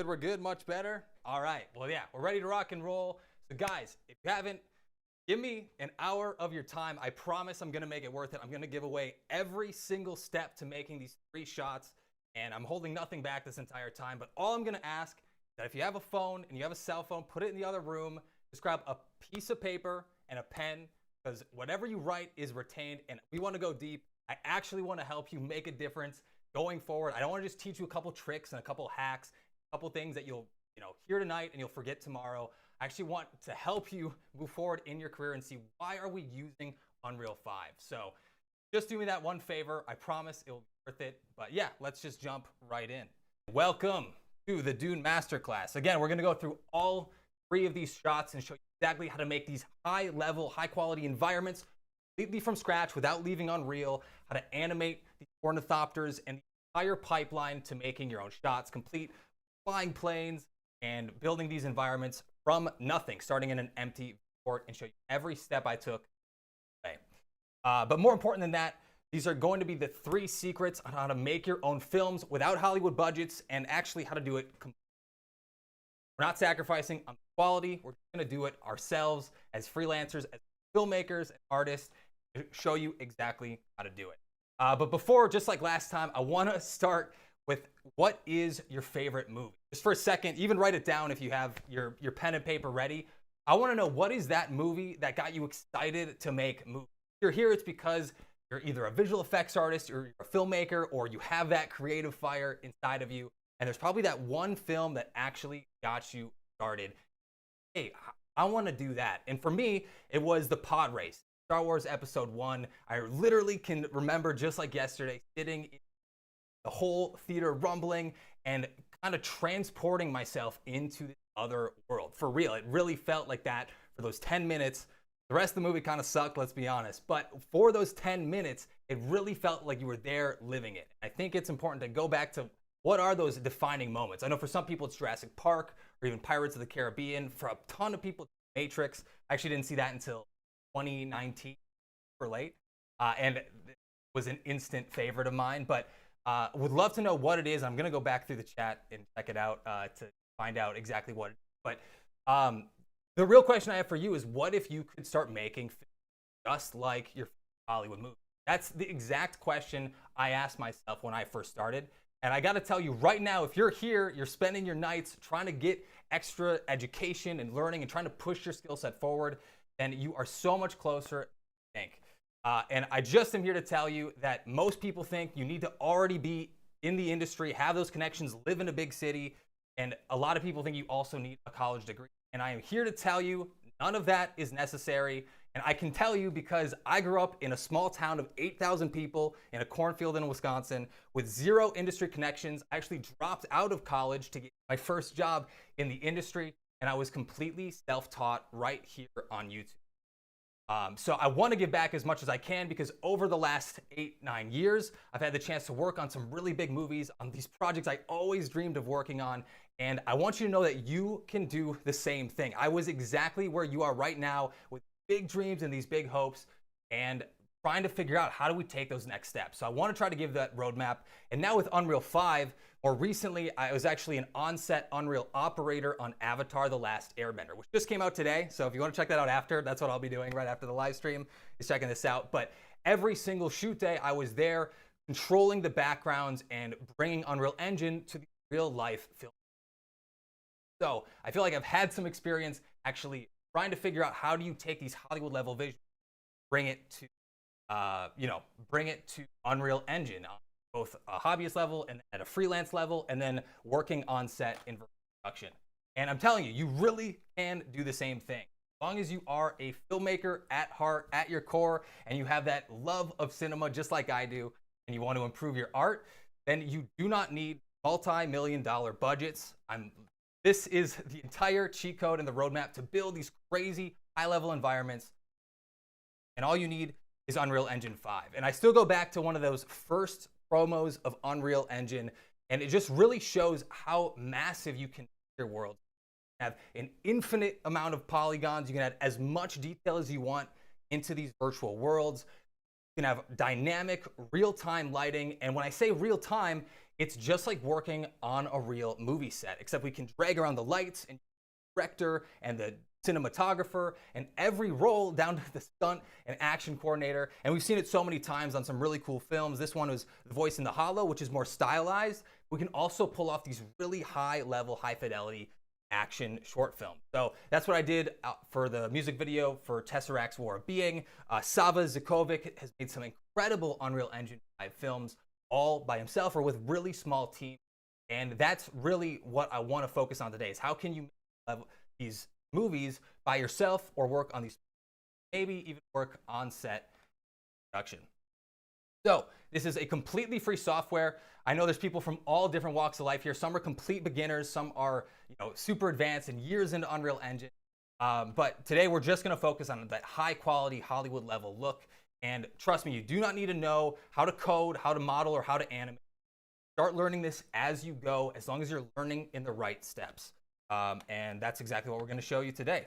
we're good, much better. All right, well, yeah, we're ready to rock and roll. So guys, if you haven't, give me an hour of your time. I promise I'm gonna make it worth it. I'm gonna give away every single step to making these 3 shots, and I'm holding nothing back this entire time. But all I'm gonna ask is that if you have a phone and you have a cell phone, put it in the other room. Just grab a piece of paper and a pen, because whatever you write is retained, and we wanna go deep. I actually wanna help you make a difference going forward. I don't wanna just teach you a couple tricks and a couple hacks, a couple things that you'll hear tonight and you'll forget tomorrow. I actually want to help you move forward in your career and see why are we using Unreal 5. So just do me that one favor. I promise it will be worth it. But yeah, let's just jump right in. Welcome to the Dune Masterclass. Again, we're gonna go through all 3 of these shots and show you exactly how to make these high-level, high-quality environments completely from scratch without leaving Unreal, how to animate the ornithopters and the entire pipeline to making your own shots, complete flying planes, and building these environments from nothing, starting in an empty port, and show you every step I took today. But more important than that, these are going to be the 3 secrets on how to make your own films without Hollywood budgets, and actually how to do it completely. We're not sacrificing on quality. We're going to do it ourselves as freelancers, as filmmakers, and artists, to show you exactly how to do it. But before, just like last time, I want to start with what is your favorite movie? Just for a second, even write it down if you have your pen and paper ready. I want to know, what is that movie that got you excited to make movies? If you're here, it's because you're either a visual effects artist, or you're a filmmaker, or you have that creative fire inside of you. And there's probably that one film that actually got you started. Hey, I want to do that. And for me, it was the pod race, Star Wars Episode 1. I literally can remember, just like yesterday, sitting in the whole theater rumbling and kind of transporting myself into this other world. For real, it really felt like that for those 10 minutes. The rest of the movie kind of sucked, let's be honest. But for those 10 minutes, it really felt like you were there living it. I think it's important to go back to what are those defining moments. I know for some people it's Jurassic Park, or even Pirates of the Caribbean. For a ton of people, Matrix. I actually didn't see that until 2019, or late. And it was an instant favorite of mine. But would love to know what it is. I'm going to go back through the chat and check it out to find out exactly what it is. But the real question I have for you is, what if you could start making films just like your Hollywood movie? That's the exact question I asked myself when I first started. And I got to tell you right now, if you're here, you're spending your nights trying to get extra education and learning and trying to push your skill set forward, then you are so much closer than you think. And I just am here to tell you that most people think you need to already be in the industry, have those connections, live in a big city, and a lot of people think you also need a college degree. And I am here to tell you none of that is necessary. And I can tell you because I grew up in a small town of 8,000 people in a cornfield in Wisconsin with 0 industry connections. I actually dropped out of college to get my first job in the industry, and I was completely self-taught right here on YouTube. So I want to give back as much as I can, because over the last 8-9 years, I've had the chance to work on some really big movies, on these projects I always dreamed of working on. And I want you to know that you can do the same thing. I was exactly where you are right now, with big dreams and these big hopes, and trying to figure out how do we take those next steps. So I want to try to give that roadmap. And now with Unreal 5, more recently, I was actually an on-set Unreal operator on Avatar: The Last Airbender, which just came out today. So if you want to check that out after, that's what I'll be doing right after the live stream, is checking this out. But every single shoot day, I was there controlling the backgrounds and bringing Unreal Engine to the real-life film. So I feel like I've had some experience actually trying to figure out, how do you take these Hollywood-level visions, bring it to bring it to Unreal Engine on both a hobbyist level and at a freelance level, and then working on set in production. And I'm telling you, you really can do the same thing. As long as you are a filmmaker at heart, at your core, and you have that love of cinema just like I do, and you want to improve your art, then you do not need multi-million-dollar budgets. This is the entire cheat code and the roadmap to build these crazy high-level environments. And all you need is Unreal Engine 5. And I still go back to one of those first promos of Unreal Engine, and it just really shows how massive you can make your world. You have an infinite amount of polygons. You can add as much detail as you want into these virtual worlds. You can have dynamic, real-time lighting. And when I say real-time, it's just like working on a real movie set, except we can drag around the lights and director and the cinematographer and every role down to the stunt and action coordinator. And we've seen it so many times on some really cool films. This one was The Voice in the Hollow, which is more stylized. We can also pull off these really high level, high fidelity action short films. So that's what I did for the music video for Tesseract's War of Being. Sava Zikovic has made some incredible Unreal Engine 5 films all by himself or with really small teams. And that's really what I want to focus on today is how can you make these movies by yourself or work on these, maybe even work on set production. So this is a completely free software. I know there's people from all different walks of life here. Some are complete beginners, some are super advanced and years into Unreal Engine. But today we're just going to focus on that high quality Hollywood level look. And trust me, you do not need to know how to code, how to model, or how to animate. Start learning this as you go, as long as you're learning in the right steps. And that's exactly what we're going to show you today.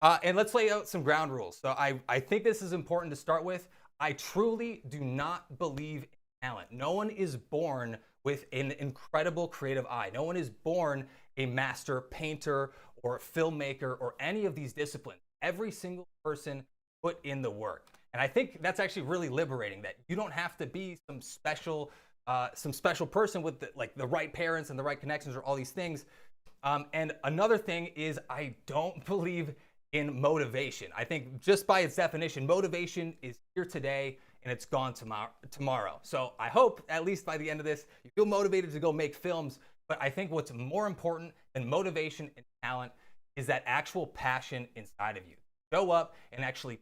And let's lay out some ground rules. So I think this is important to start with. I truly do not believe in talent. No one is born with an incredible creative eye. No one is born a master painter or filmmaker or any of these disciplines. Every single person put in the work. And I think that's actually really liberating, that you don't have to be some special person with the right parents and the right connections or all these things. And another thing is I don't believe in motivation. I think just by its definition, motivation is here today and it's gone tomorrow. So I hope at least by the end of this, you feel motivated to go make films. But I think what's more important than motivation and talent is that actual passion inside of you. Go up and actually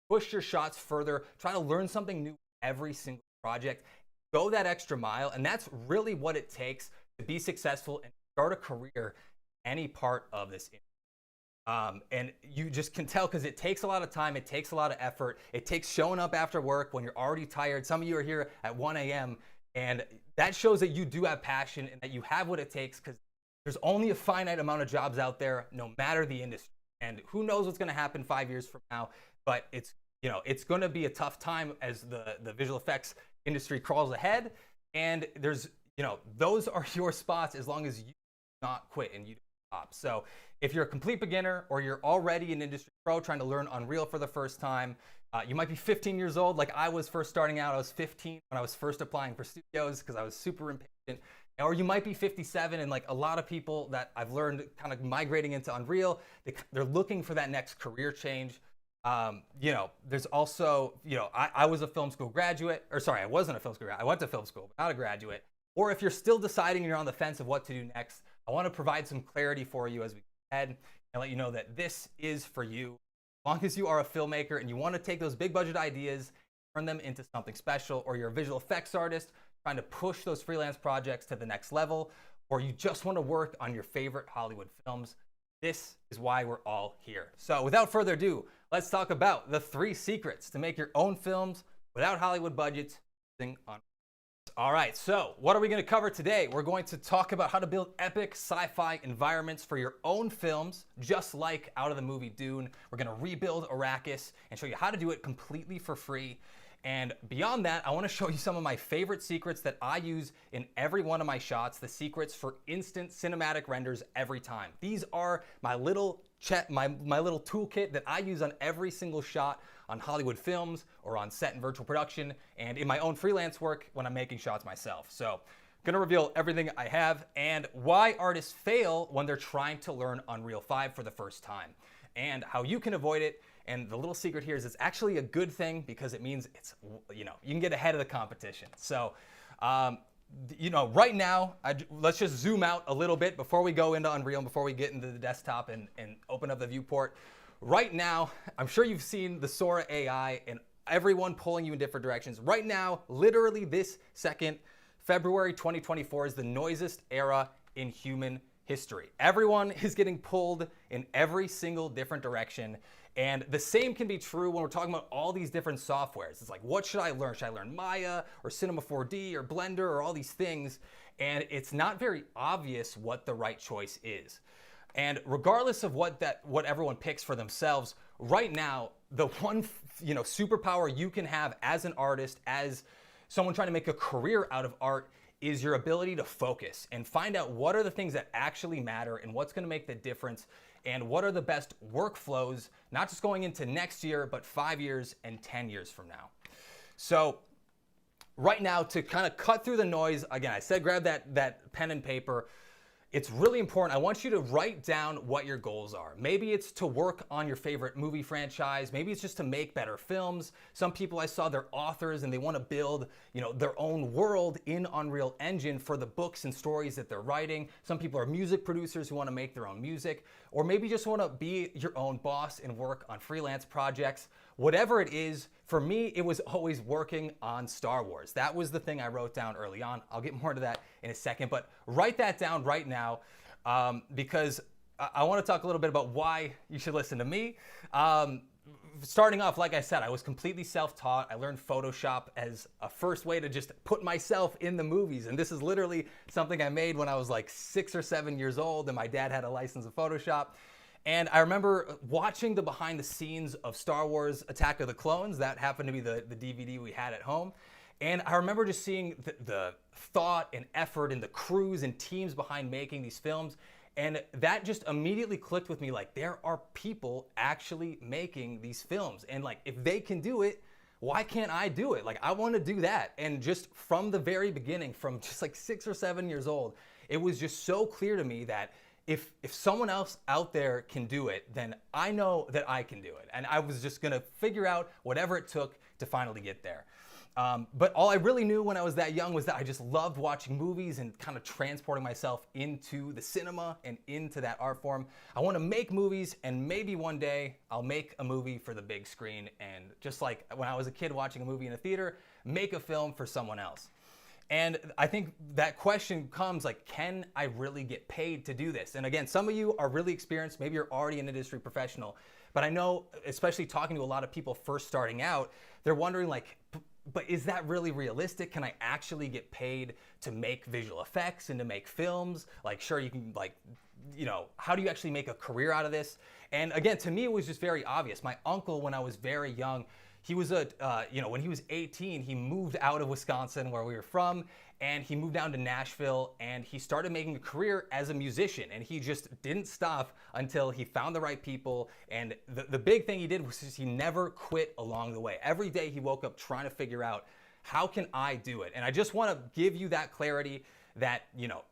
push your shots further, try to learn something new every single project, go that extra mile. And that's really what it takes to be successful and start a career in any part of this industry. And you just can tell because it takes a lot of time, it takes a lot of effort, it takes showing up after work when you're already tired. Some of you are here at 1 a.m. and that shows that you do have passion and that you have what it takes, because there's only a finite amount of jobs out there, no matter the industry. And who knows what's going to happen 5 years from now, but it's going to be a tough time as the visual effects industry crawls ahead. And there's, those are your spots as long as you do not quit and you don't stop. So if you're a complete beginner or you're already an industry pro trying to learn Unreal for the first time, you might be 15 years old like I was first starting out. I was 15 when I was first applying for studios because I was super impatient. Or you might be 57, and like a lot of people that I've learned kind of migrating into Unreal, they're looking for that next career change. There's also, I was a film school graduate, or sorry, I wasn't a film school graduate. I went to film school, but not a graduate. Or if you're still deciding, you're on the fence of what to do next, I want to provide some clarity for you as we go ahead and let you know that this is for you. As long as you are a filmmaker and you want to take those big budget ideas, turn them into something special, or you're a visual effects artist trying to push those freelance projects to the next level, or you just want to work on your favorite Hollywood films, this is why we're all here. So without further ado, let's talk about the 3 secrets to make your own films without Hollywood budgets using Unreal. All right, so what are we going to cover today? We're going to talk about how to build epic sci-fi environments for your own films, just like out of the movie Dune. We're going to rebuild Arrakis and show you how to do it completely for free. And beyond that, I want to show you some of my favorite secrets that I use in every one of my shots, the secrets for instant cinematic renders every time. These are my little my little toolkit that I use on every single shot on Hollywood films or on set and virtual production and in my own freelance work when I'm making shots myself. So I'm going to reveal everything I have and why artists fail when they're trying to learn Unreal 5 for the first time and how you can avoid it. And the little secret here is it's actually a good thing because it means it's, you can get ahead of the competition. So, right now, let's just zoom out a little bit before we go into Unreal, before we get into the desktop and open up the viewport. Right now, I'm sure you've seen the Sora AI and everyone pulling you in different directions. Right now, literally this second, February 2024 is the noisiest era in human history. Everyone is getting pulled in every single different direction. And the same can be true when we're talking about all these different softwares. It's like, what should I learn? Should I learn Maya or Cinema 4D or Blender or all these things? And it's not very obvious what the right choice is. And regardless of what everyone picks for themselves, right now, the one superpower you can have as an artist, as someone trying to make a career out of art, is your ability to focus and find out what are the things that actually matter and what's going to make the difference and what are the best workflows, not just going into next year, but 5 years and 10 years from now. So right now, to kind of cut through the noise, again, I said grab that pen and paper. It's really important. I want you to write down what your goals are. Maybe it's to work on your favorite movie franchise. Maybe it's just to make better films. Some people I saw, they're authors and they want to build, their own world in Unreal Engine for the books and stories that they're writing. Some people are music producers who want to make their own music, or maybe just want to be your own boss and work on freelance projects. Whatever it is, for me, it was always working on Star Wars. That was the thing I wrote down early on. I'll get more to that in a second, but write that down right now because I want to talk a little bit about why you should listen to me. Starting off, like I said, I was completely self-taught. I learned Photoshop as a first way to just put myself in the movies. And this is literally something I made when I was like 6 or 7 years old and my dad had a license of Photoshop. And I remember watching the behind the scenes of Star Wars Attack of the Clones. That happened to be the DVD we had at home. And I remember just seeing the thought and effort and the crews and teams behind making these films. And that just immediately clicked with me, like, there are people actually making these films. And like, if they can do it, why can't I do it? Like, I want to do that. And just from the very beginning, from just like 6 or 7 years old, it was just so clear to me that if someone else out there can do it, then I know that I can do it. And I was just gonna figure out whatever it took to finally get there. But all I really knew when I was that young was that I just loved watching movies and kind of transporting myself into the cinema and into that art form. I want to make movies, and maybe one day I'll make a movie for the big screen. And just like when I was a kid watching a movie in a theater, make a film for someone else. And I think that question comes like, can I really get paid to do this? And again, some of you are really experienced. Maybe you're already an industry professional. But I know, especially talking to a lot of people first starting out, they're wondering like, but is that really realistic? Can I actually get paid to make visual effects and to make films? Like, sure, you can how do you actually make a career out of this? And again, to me, it was just very obvious. My uncle, when I was very young, he was when he was 18, he moved out of Wisconsin, where we were from, and he moved down to Nashville, and he started making a career as a musician, and he just didn't stop until he found the right people. And the big thing he did was just he never quit along the way. Every day he woke up trying to figure out, how can I do it? And I just want to give you that clarity that,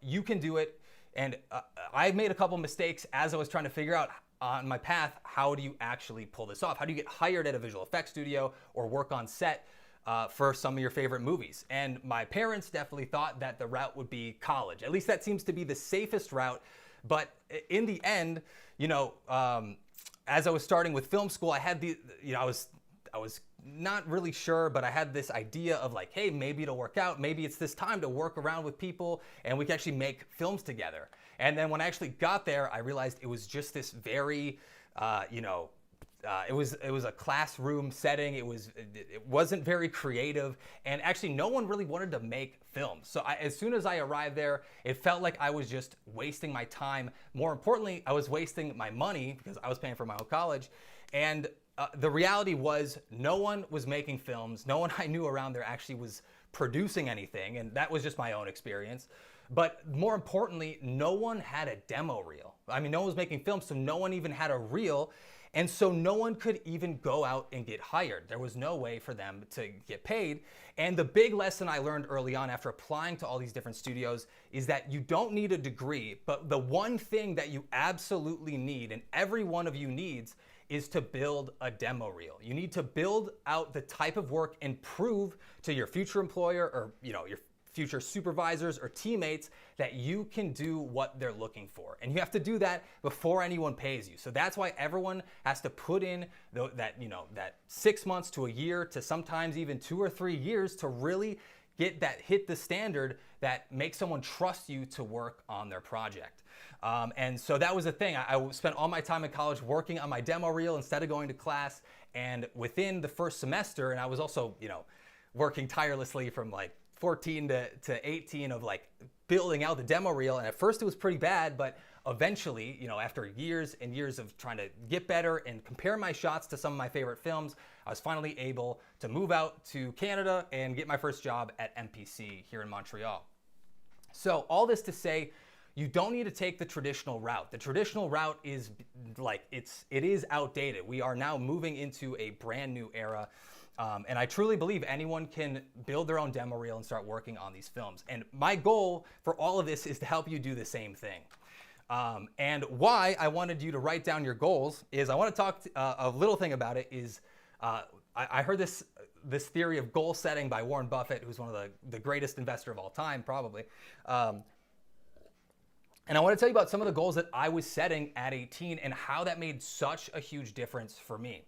you can do it. And I made a couple mistakes as I was trying to figure out on my path, how do you actually pull this off? How do you get hired at a visual effects studio or work on set for some of your favorite movies? And my parents definitely thought that the route would be college. At least that seems to be the safest route. But in the end, as I was starting with film school, I had I was not really sure, but I had this idea of like, hey, maybe it'll work out. Maybe it's this time to work around with people and we can actually make films together. And then when I actually got there, I realized it was just this very, it was a classroom setting. It wasn't very creative, and actually no one really wanted to make films. So as soon as I arrived there, it felt like I was just wasting my time. More importantly, I was wasting my money because I was paying for my own college. And the reality was no one was making films. No one I knew around there actually was producing anything, and that was just my own experience. But more importantly, no one had a demo reel. I mean, no one was making films, so no one even had a reel. And so no one could even go out and get hired. There was no way for them to get paid. And the big lesson I learned early on after applying to all these different studios is that you don't need a degree, but the one thing that you absolutely need, and every one of you needs, is to build a demo reel. You need to build out the type of work and prove to your future employer or your future supervisors or teammates that you can do what they're looking for. And you have to do that before anyone pays you. So that's why everyone has to put in that 6 months to a year to sometimes even 2 or 3 years to really hit the standard that makes someone trust you to work on their project. And so that was the thing. I spent all my time in college working on my demo reel instead of going to class. And within the first semester, and I was also, working tirelessly from like 14 to 18 of like building out the demo reel. And at first it was pretty bad, but eventually, after years and years of trying to get better and compare my shots to some of my favorite films, I was finally able to move out to Canada and get my first job at MPC here in Montreal. So all this to say, you don't need to take the traditional route. The traditional route is like, it is outdated. We are now moving into a brand new era. And I truly believe anyone can build their own demo reel and start working on these films. And my goal for all of this is to help you do the same thing. And why I wanted you to write down your goals is I want to talk a little thing about it is I heard this theory of goal setting by Warren Buffett, who's one of the greatest investor of all time, probably. And I want to tell you about some of the goals that I was setting at 18 and how that made such a huge difference for me.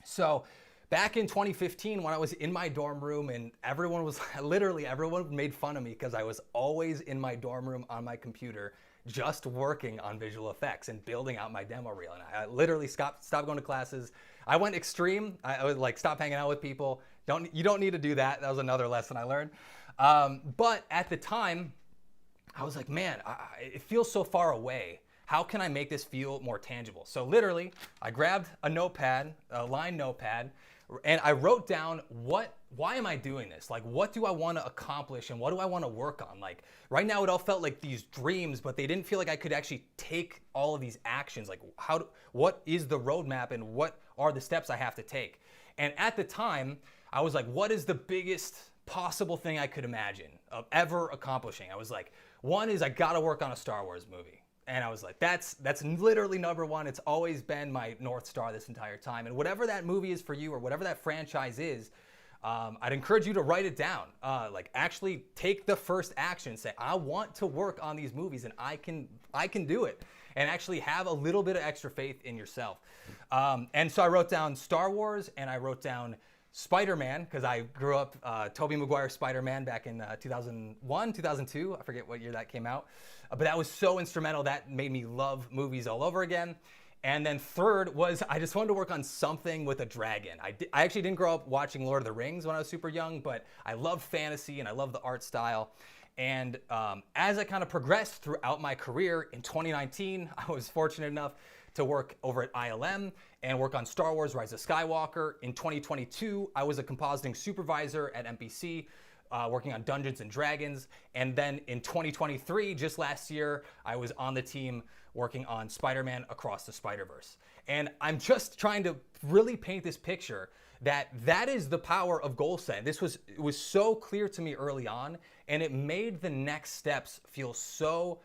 So back in 2015, when I was in my dorm room and everyone made fun of me because I was always in my dorm room on my computer, just working on visual effects and building out my demo reel. And I literally stopped going to classes. I went extreme. I would like stop hanging out with people. You don't need to do that. That was another lesson I learned. But at the time, I was like, man, it feels so far away. How can I make this feel more tangible? So literally, I grabbed a notepad, a lined notepad, and I wrote down why am I doing this? Like, what do I want to accomplish and what do I want to work on? Like right now it all felt like these dreams, but they didn't feel like I could actually take all of these actions. Like what is the roadmap and what are the steps I have to take? And at the time I was like, what is the biggest possible thing I could imagine of ever accomplishing? I was like, one is I got to work on a Star Wars movie. And I was like, that's literally number one. It's always been my North Star this entire time. And whatever that movie is for you or whatever that franchise is, I'd encourage you to write it down. Like actually take the first action. Say, I want to work on these movies and I can do it. And actually have a little bit of extra faith in yourself. And so I wrote down Star Wars and I wrote down Spider-Man, because I grew up Tobey Maguire Spider-Man back in 2001, 2002. I forget what year that came out. But that was so instrumental. That made me love movies all over again. And then third was I just wanted to work on something with a dragon. I actually didn't grow up watching Lord of the Rings when I was super young, but I loved fantasy and I loved the art style. And as I kind of progressed throughout my career in 2019, I was fortunate enough to work over at ILM and work on Star Wars Rise of Skywalker. In 2022, I was a compositing supervisor at MPC, working on Dungeons and Dragons. And then in 2023, just last year, I was on the team working on Spider-Man Across the Spider-Verse. And I'm just trying to really paint this picture that is the power of goal setting. It was so clear to me early on, and it made the next steps feel so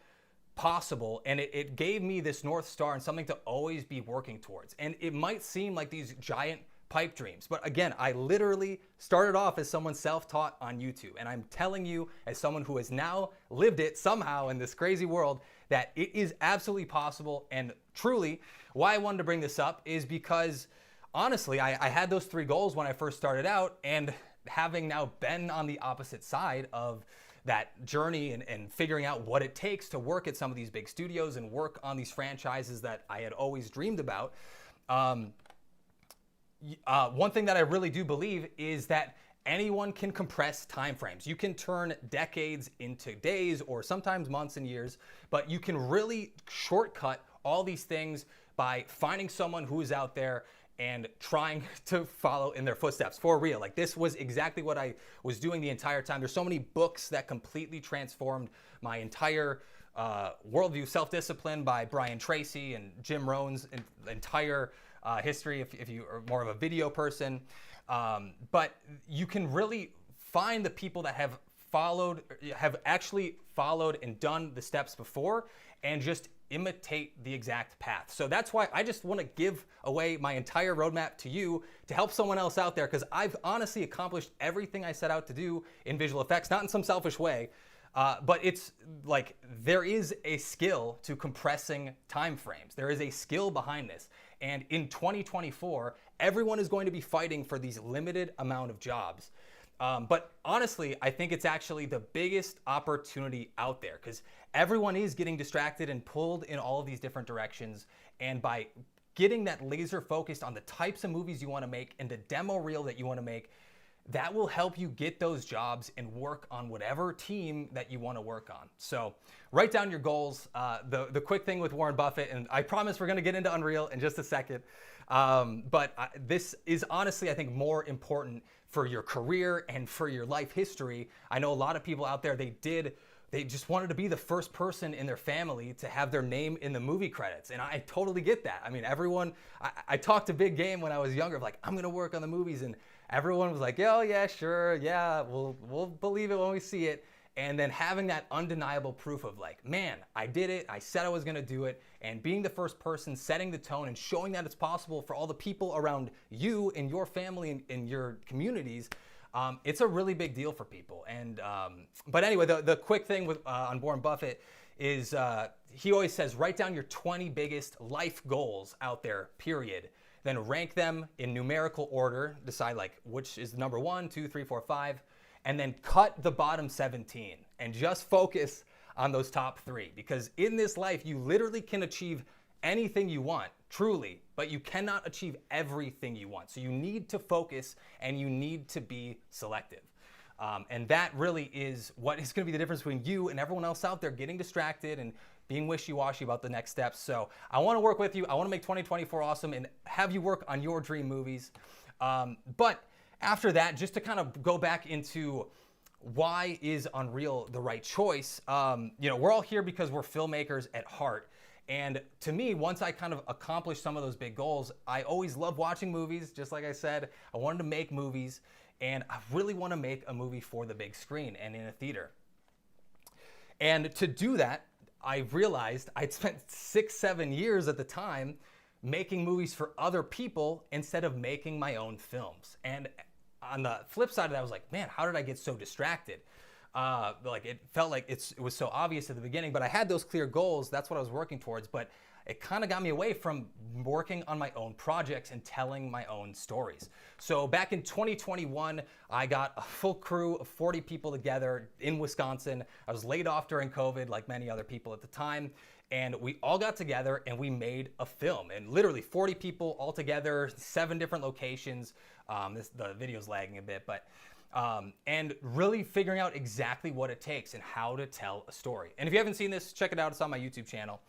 possible, and it gave me this North Star and something to always be working towards. And it might seem like these giant pipe dreams, but again, I literally started off as someone self-taught on YouTube, and I'm telling you, as someone who has now lived it somehow in this crazy world, that it is absolutely possible. And truly, why I wanted to bring this up is because honestly, I had those three goals when I first started out, and having now been on the opposite side of that journey and figuring out what it takes to work at some of these big studios and work on these franchises that I had always dreamed about. One thing that I really do believe is that anyone can compress time frames. You can turn decades into days or sometimes months and years, but you can really shortcut all these things by finding someone who is out there and trying to follow in their footsteps for real. Like this was exactly what I was doing the entire time. There's so many books that completely transformed my entire worldview. Self-Discipline by Brian Tracy and Jim Rohn's entire history if you are more of a video person. But you can really find the people that have actually followed and done the steps before and just imitate the exact path. So that's why I just want to give away my entire roadmap to you to help someone else out there, because I've honestly accomplished everything I set out to do in visual effects, not in some selfish way, but it's like there is a skill to compressing time frames. There is a skill behind this. And in 2024, everyone is going to be fighting for these limited amount of jobs. But honestly, I think it's actually the biggest opportunity out there, because everyone is getting distracted and pulled in all of these different directions. And by getting that laser focused on the types of movies you want to make and the demo reel that you want to make, that will help you get those jobs and work on whatever team that you want to work on. So write down your goals. The quick thing with Warren Buffett, and I promise we're going to get into Unreal in just a second. But this is honestly, I think, more important for your career and for your life history. I know a lot of people out there, they did they just wanted to be the first person in their family to have their name in the movie credits. And I totally get that. I mean, everyone, I talked a big game when I was younger of like, I'm going to work on the movies. And everyone was like, oh yeah, sure. Yeah, we'll believe it when we see it. And then having that undeniable proof of like, man, I did it. I said I was going to do it. And being the first person, setting the tone and showing that it's possible for all the people around you and your family and in your communities, it's a really big deal for people. And but anyway, the quick thing with on Warren Buffett is he always says, write down your 20 biggest life goals out there, period. Then rank them in numerical order, decide like which is number 1, 2, 3, 4, 5, and then cut the bottom 17 and just focus on those top 3. Because in this life, you literally can achieve anything you want, truly, but you cannot achieve everything you want. So you need to focus and you need to be selective. And that really is what is going to be the difference between you and everyone else out there getting distracted and being wishy-washy about the next steps. So I want to work with you. I want to make 2024 awesome and have you work on your dream movies. But after that, just to kind of go back into why is Unreal the right choice? We're all here because we're filmmakers at heart. And to me, once I kind of accomplished some of those big goals, I always love watching movies. Just like I said, I wanted to make movies, and I really want to make a movie for the big screen and in a theater. And to do that, I realized I'd spent 6-7 years at the time making movies for other people instead of making my own films. And on the flip side of that, I was like, man, how did I get so distracted? Like it felt like it was so obvious at the beginning, but I had those clear goals. That's what I was working towards, but it kind of got me away from working on my own projects and telling my own stories. So back in 2021, I got a full crew of 40 people together in Wisconsin. I was laid off during COVID, like many other people at the time. And we all got together and we made a film, and literally 40 people all together, 7 different locations. The video's lagging a bit, but and really figuring out exactly what it takes and how to tell a story. And if you haven't seen this, check it out. It's on my YouTube channel.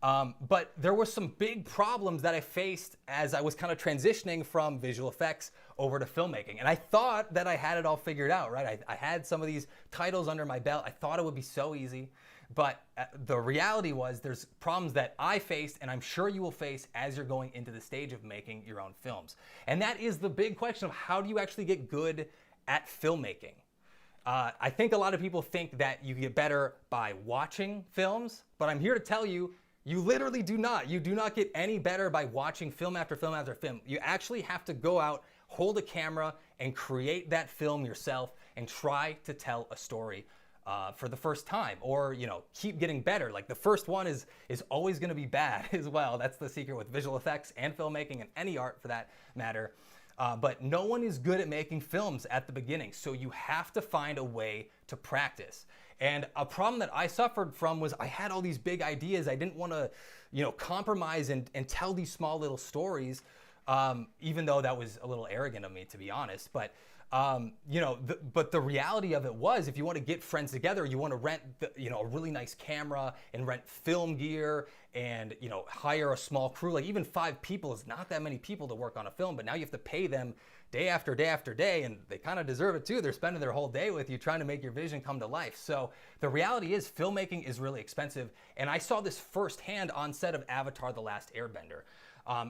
But there were some big problems that I faced as I was kind of transitioning from visual effects over to filmmaking. And I thought that I had it all figured out, right? I had some of these titles under my belt. I thought it would be so easy. But the reality was there's problems that I faced, and I'm sure you will face as you're going into the stage of making your own films. And that is the big question of how do you actually get good at filmmaking? I think a lot of people think that you get better by watching films, but I'm here to tell you, you literally do not. You do not get any better by watching film after film after film. You actually have to go out, hold a camera, and create that film yourself and try to tell a story for the first time, or keep getting better. Like the first one is always going to be bad as well. That's the secret with visual effects and filmmaking and any art for that matter. But no one is good at making films at the beginning, so you have to find a way to practice. And a problem that I suffered from was I had all these big ideas. I didn't want to, compromise and tell these small little stories, even though that was a little arrogant of me, to be honest. But but the reality of it was, if you want to get friends together, you want to rent, a really nice camera and rent film gear and, hire a small crew. Like even 5 people is not that many people to work on a film, but now you have to pay them day after day after day, and they kind of deserve it too. They're spending their whole day with you trying to make your vision come to life. So the reality is filmmaking is really expensive. And I saw this firsthand on set of Avatar: The Last Airbender.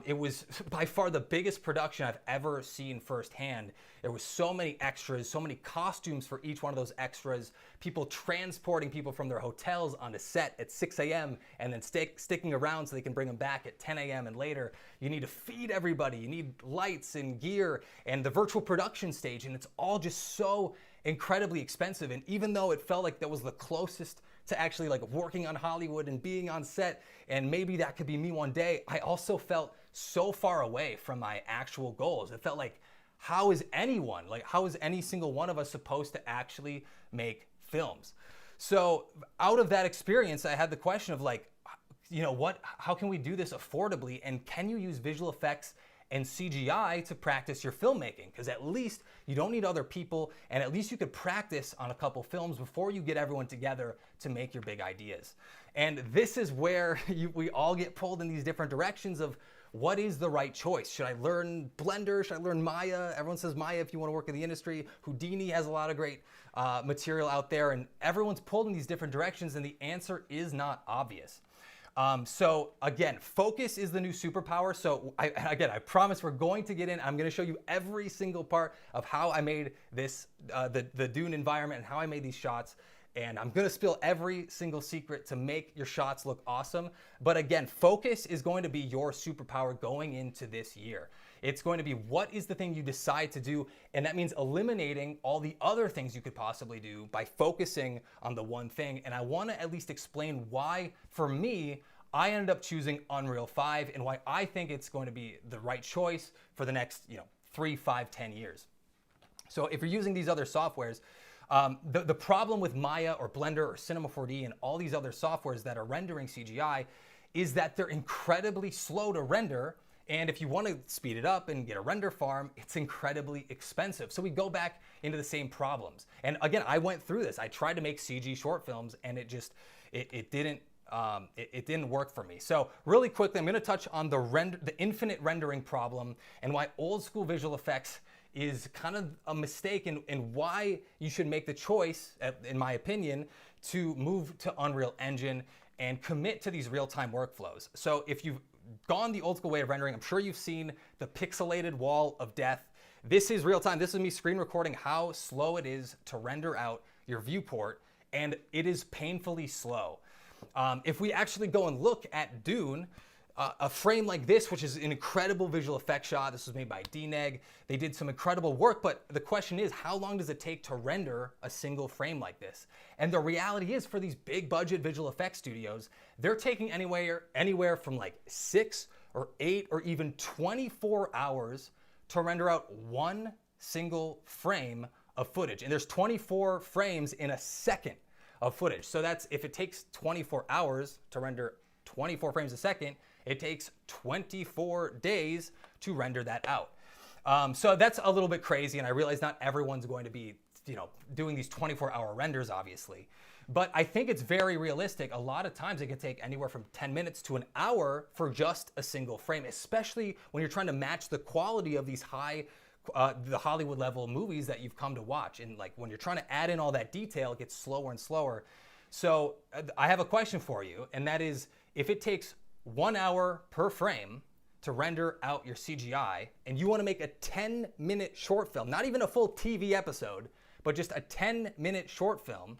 It was by far the biggest production I've ever seen firsthand. There was so many extras, so many costumes for each one of those extras, people transporting people from their hotels onto set at 6 a.m. and then sticking around so they can bring them back at 10 a.m. and later. You need to feed everybody. You need lights and gear and the virtual production stage, and it's all just so incredibly expensive. And even though it felt like that was the closest to actually like working on Hollywood and being on set, and maybe that could be me one day, I also felt so far away from my actual goals. It felt like, how is any single one of us supposed to actually make films? So out of that experience, I had the question of like, how can we do this affordably? And can you use visual effects and CGI to practice your filmmaking? Because at least you don't need other people, and at least you could practice on a couple films before you get everyone together to make your big ideas. And this is where we all get pulled in these different directions of what is the right choice? Should I learn Blender? Should I learn Maya? Everyone says Maya if you want to work in the industry. Houdini has a lot of great material out there, and everyone's pulled in these different directions, and the answer is not obvious. So again, focus is the new superpower. So I promise we're going to get in. I'm going to show you every single part of how I made this, the Dune environment and how I made these shots. And I'm going to spill every single secret to make your shots look awesome. But again, focus is going to be your superpower going into this year. It's going to be what is the thing you decide to do, and that means eliminating all the other things you could possibly do by focusing on the one thing. And I want to at least explain why, for me, I ended up choosing Unreal 5 and why I think it's going to be the right choice for the next 3, 5, 10 years. So if you're using these other softwares, the problem with Maya or Blender or Cinema 4D and all these other softwares that are rendering CGI is that they're incredibly slow to render. And if you want to speed it up and get a render farm, it's incredibly expensive. So we go back into the same problems. And again, I went through this. I tried to make CG short films, and it didn't work for me. So really quickly, I'm going to touch on the infinite rendering problem and why old school visual effects is kind of a mistake, and why you should make the choice, in my opinion, to move to Unreal Engine and commit to these real-time workflows. So if you've gone the old school way of rendering, I'm sure you've seen the pixelated wall of death. This is real time. This is me screen recording how slow it is to render out your viewport, and it is painfully slow. If we actually go and look at Dune, a frame like this, which is an incredible visual effect shot, this was made by DNEG. They did some incredible work, but the question is, how long does it take to render a single frame like this? And the reality is, for these big budget visual effects studios, they're taking anywhere from like 6 or 8 or even 24 hours to render out one single frame of footage. And there's 24 frames in a second of footage. So that's, if it takes 24 hours to render 24 frames a second, it takes 24 days to render that out. So that's a little bit crazy, and I realize not everyone's going to be, doing these 24-hour renders, obviously. But I think it's very realistic. A lot of times it can take anywhere from 10 minutes to an hour for just a single frame, especially when you're trying to match the quality of these the Hollywood level movies that you've come to watch. And like when you're trying to add in all that detail, it gets slower and slower. So I have a question for you, and that is, if it takes 1 hour per frame to render out your CGI, and you want to make a 10-minute short film, not even a full TV episode, but just a 10-minute short film,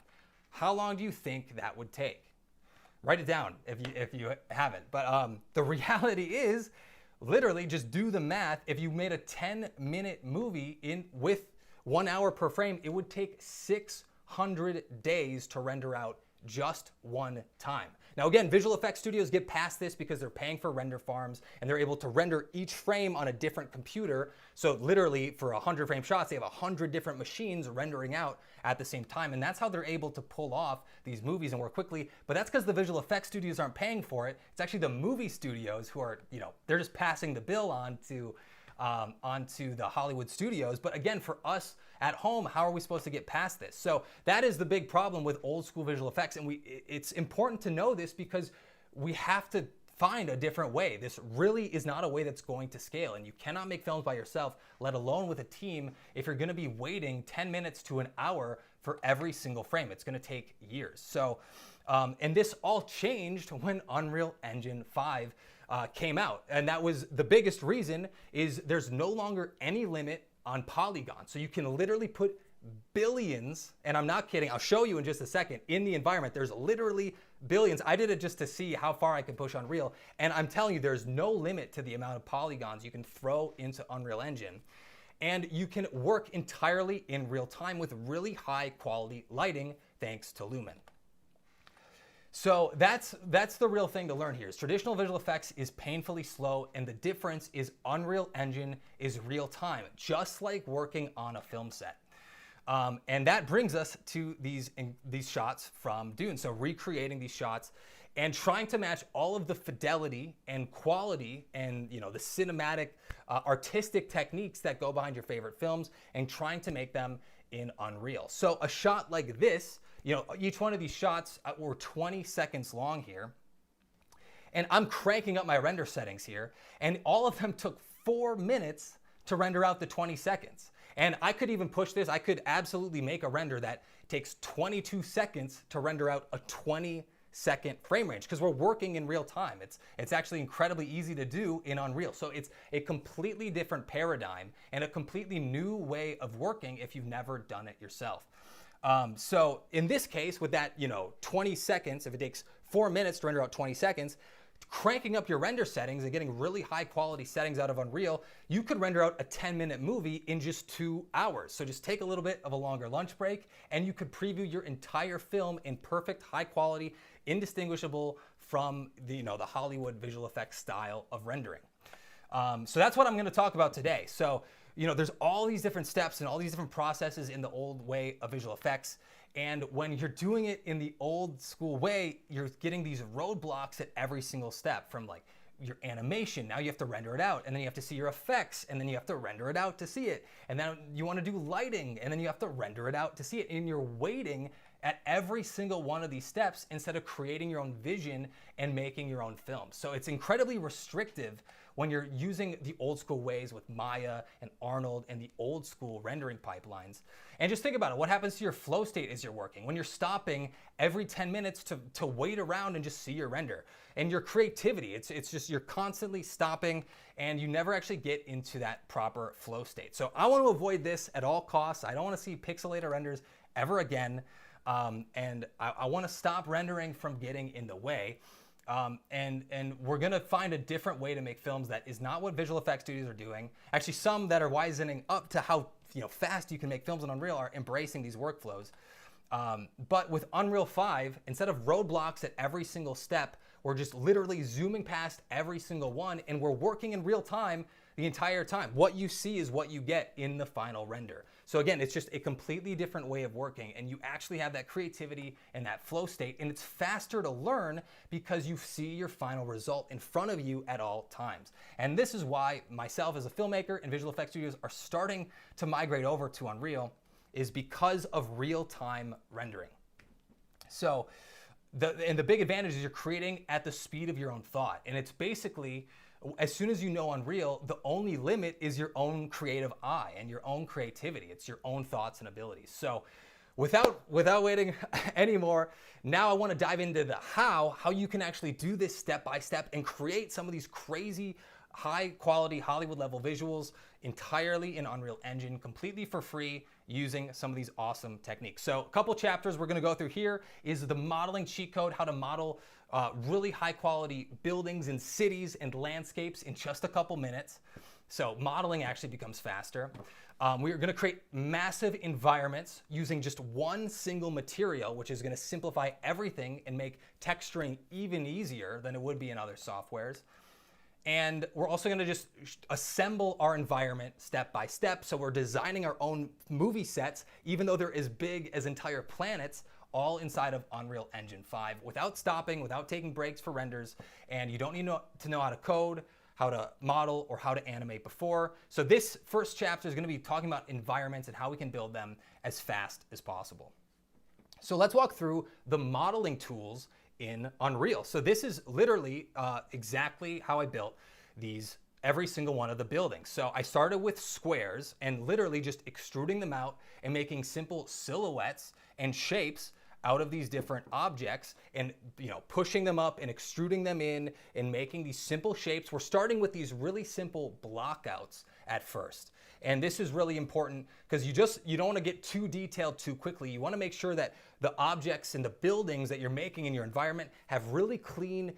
how long do you think that would take? Write it down if you haven't. But the reality is, literally, just do the math. If you made a 10-minute movie with 1 hour per frame, it would take 600 days to render out just one time. Now again, visual effects studios get past this because they're paying for render farms, and they're able to render each frame on a different computer. So literally for 100 frame shots, they have 100 different machines rendering out at the same time. And that's how they're able to pull off these movies and work quickly. But that's because the visual effects studios aren't paying for it. It's actually the movie studios who are, they're just passing the bill onto the Hollywood studios. But again, for us at home, how are we supposed to get past this? So that is the big problem with old school visual effects. And it's important to know this because we have to find a different way. This really is not a way that's going to scale. And you cannot make films by yourself, let alone with a team, if you're gonna be waiting 10 minutes to an hour for every single frame. It's gonna take years. So, and this all changed when Unreal Engine 5 came out. And that was the biggest reason, is there's no longer any limit on polygons. So you can literally put billions, and I'm not kidding, I'll show you in just a second, in the environment, there's literally billions. I did it just to see how far I can push Unreal, and I'm telling you, there's no limit to the amount of polygons you can throw into Unreal Engine. And you can work entirely in real time with really high quality lighting, thanks to Lumen. So that's the real thing to learn here. Is traditional visual effects is painfully slow, and the difference is Unreal Engine is real time, just like working on a film set. And that brings us to these shots from Dune. So recreating these shots and trying to match all of the fidelity and quality and the cinematic, artistic techniques that go behind your favorite films, and trying to make them in Unreal. So a shot like this, each one of these shots were 20 seconds long here. and I'm cranking up my render settings here, and all of them took 4 minutes to render out the 20 seconds. And I could even push this. I could absolutely make a render that takes 22 seconds to render out a 20-second frame range, because we're working in real time. It's actually incredibly easy to do in Unreal. So it's a completely different paradigm and a completely new way of working if you've never done it yourself. So in this case, with that, 20 seconds, if it takes 4 minutes to render out 20 seconds, cranking up your render settings and getting really high quality settings out of Unreal, you could render out a 10-minute movie in just 2 hours. So just take a little bit of a longer lunch break and you could preview your entire film in perfect, high quality, indistinguishable from the Hollywood visual effects style of rendering. So that's what I'm gonna talk about today. So, there's all these different steps and all these different processes in the old way of visual effects. And when you're doing it in the old school way, you're getting these roadblocks at every single step, from like your animation. Now you have to render it out, and then you have to see your effects, and then you have to render it out to see it. And then you want to do lighting, and then you have to render it out to see it. And you're waiting at every single one of these steps instead of creating your own vision and making your own film. So it's incredibly restrictive when you're using the old school ways with Maya and Arnold and the old school rendering pipelines. And just think about it. What happens to your flow state as you're working when you're stopping every 10 minutes to wait around and just see your render? And your creativity, it's just you're constantly stopping and you never actually get into that proper flow state. So I want to avoid this at all costs. I don't want to see pixelated renders ever again. And I want to stop rendering from getting in the way. And we're gonna find a different way to make films that is not what visual effects studios are doing. Actually, some that are wisening up to how fast you can make films in Unreal are embracing these workflows. But with Unreal 5, instead of roadblocks at every single step, we're just literally zooming past every single one, and we're working in real time the entire time. What you see is what you get in the final render. So again, it's just a completely different way of working, and you actually have that creativity and that flow state, and it's faster to learn because you see your final result in front of you at all times. And this is why myself as a filmmaker and visual effects studios are starting to migrate over to Unreal, is because of real-time rendering. So the big advantage is you're creating at the speed of your own thought, and it's basically, as soon as you know Unreal, the only limit is your own creative eye and your own creativity. It's your own thoughts and abilities. So without waiting anymore, now I want to dive into the how you can actually do this step by step and create some of these crazy high quality Hollywood level visuals entirely in Unreal Engine, completely for free, using some of these awesome techniques. So a couple chapters we're going to go through here is the modeling cheat code, how to model really high quality buildings and cities and landscapes in just a couple minutes. So modeling actually becomes faster. We're going to create massive environments using just one single material, which is going to simplify everything and make texturing even easier than it would be in other softwares. And we're also going to just assemble our environment step by step. So we're designing our own movie sets, even though they're as big as entire planets, all inside of Unreal Engine 5 without stopping, without taking breaks for renders. And you don't need to know how to code, how to model, or how to animate before. So this first chapter is going to be talking about environments and how we can build them as fast as possible. So let's walk through the modeling tools in Unreal. So this is literally exactly how I built every single one of the buildings. So I started with squares and literally just extruding them out and making simple silhouettes and shapes out of these different objects, and pushing them up and extruding them in and making these simple shapes. We're starting with these really simple blockouts at first. And this is really important because you don't want to get too detailed too quickly. You want to make sure that the objects and the buildings that you're making in your environment have really clean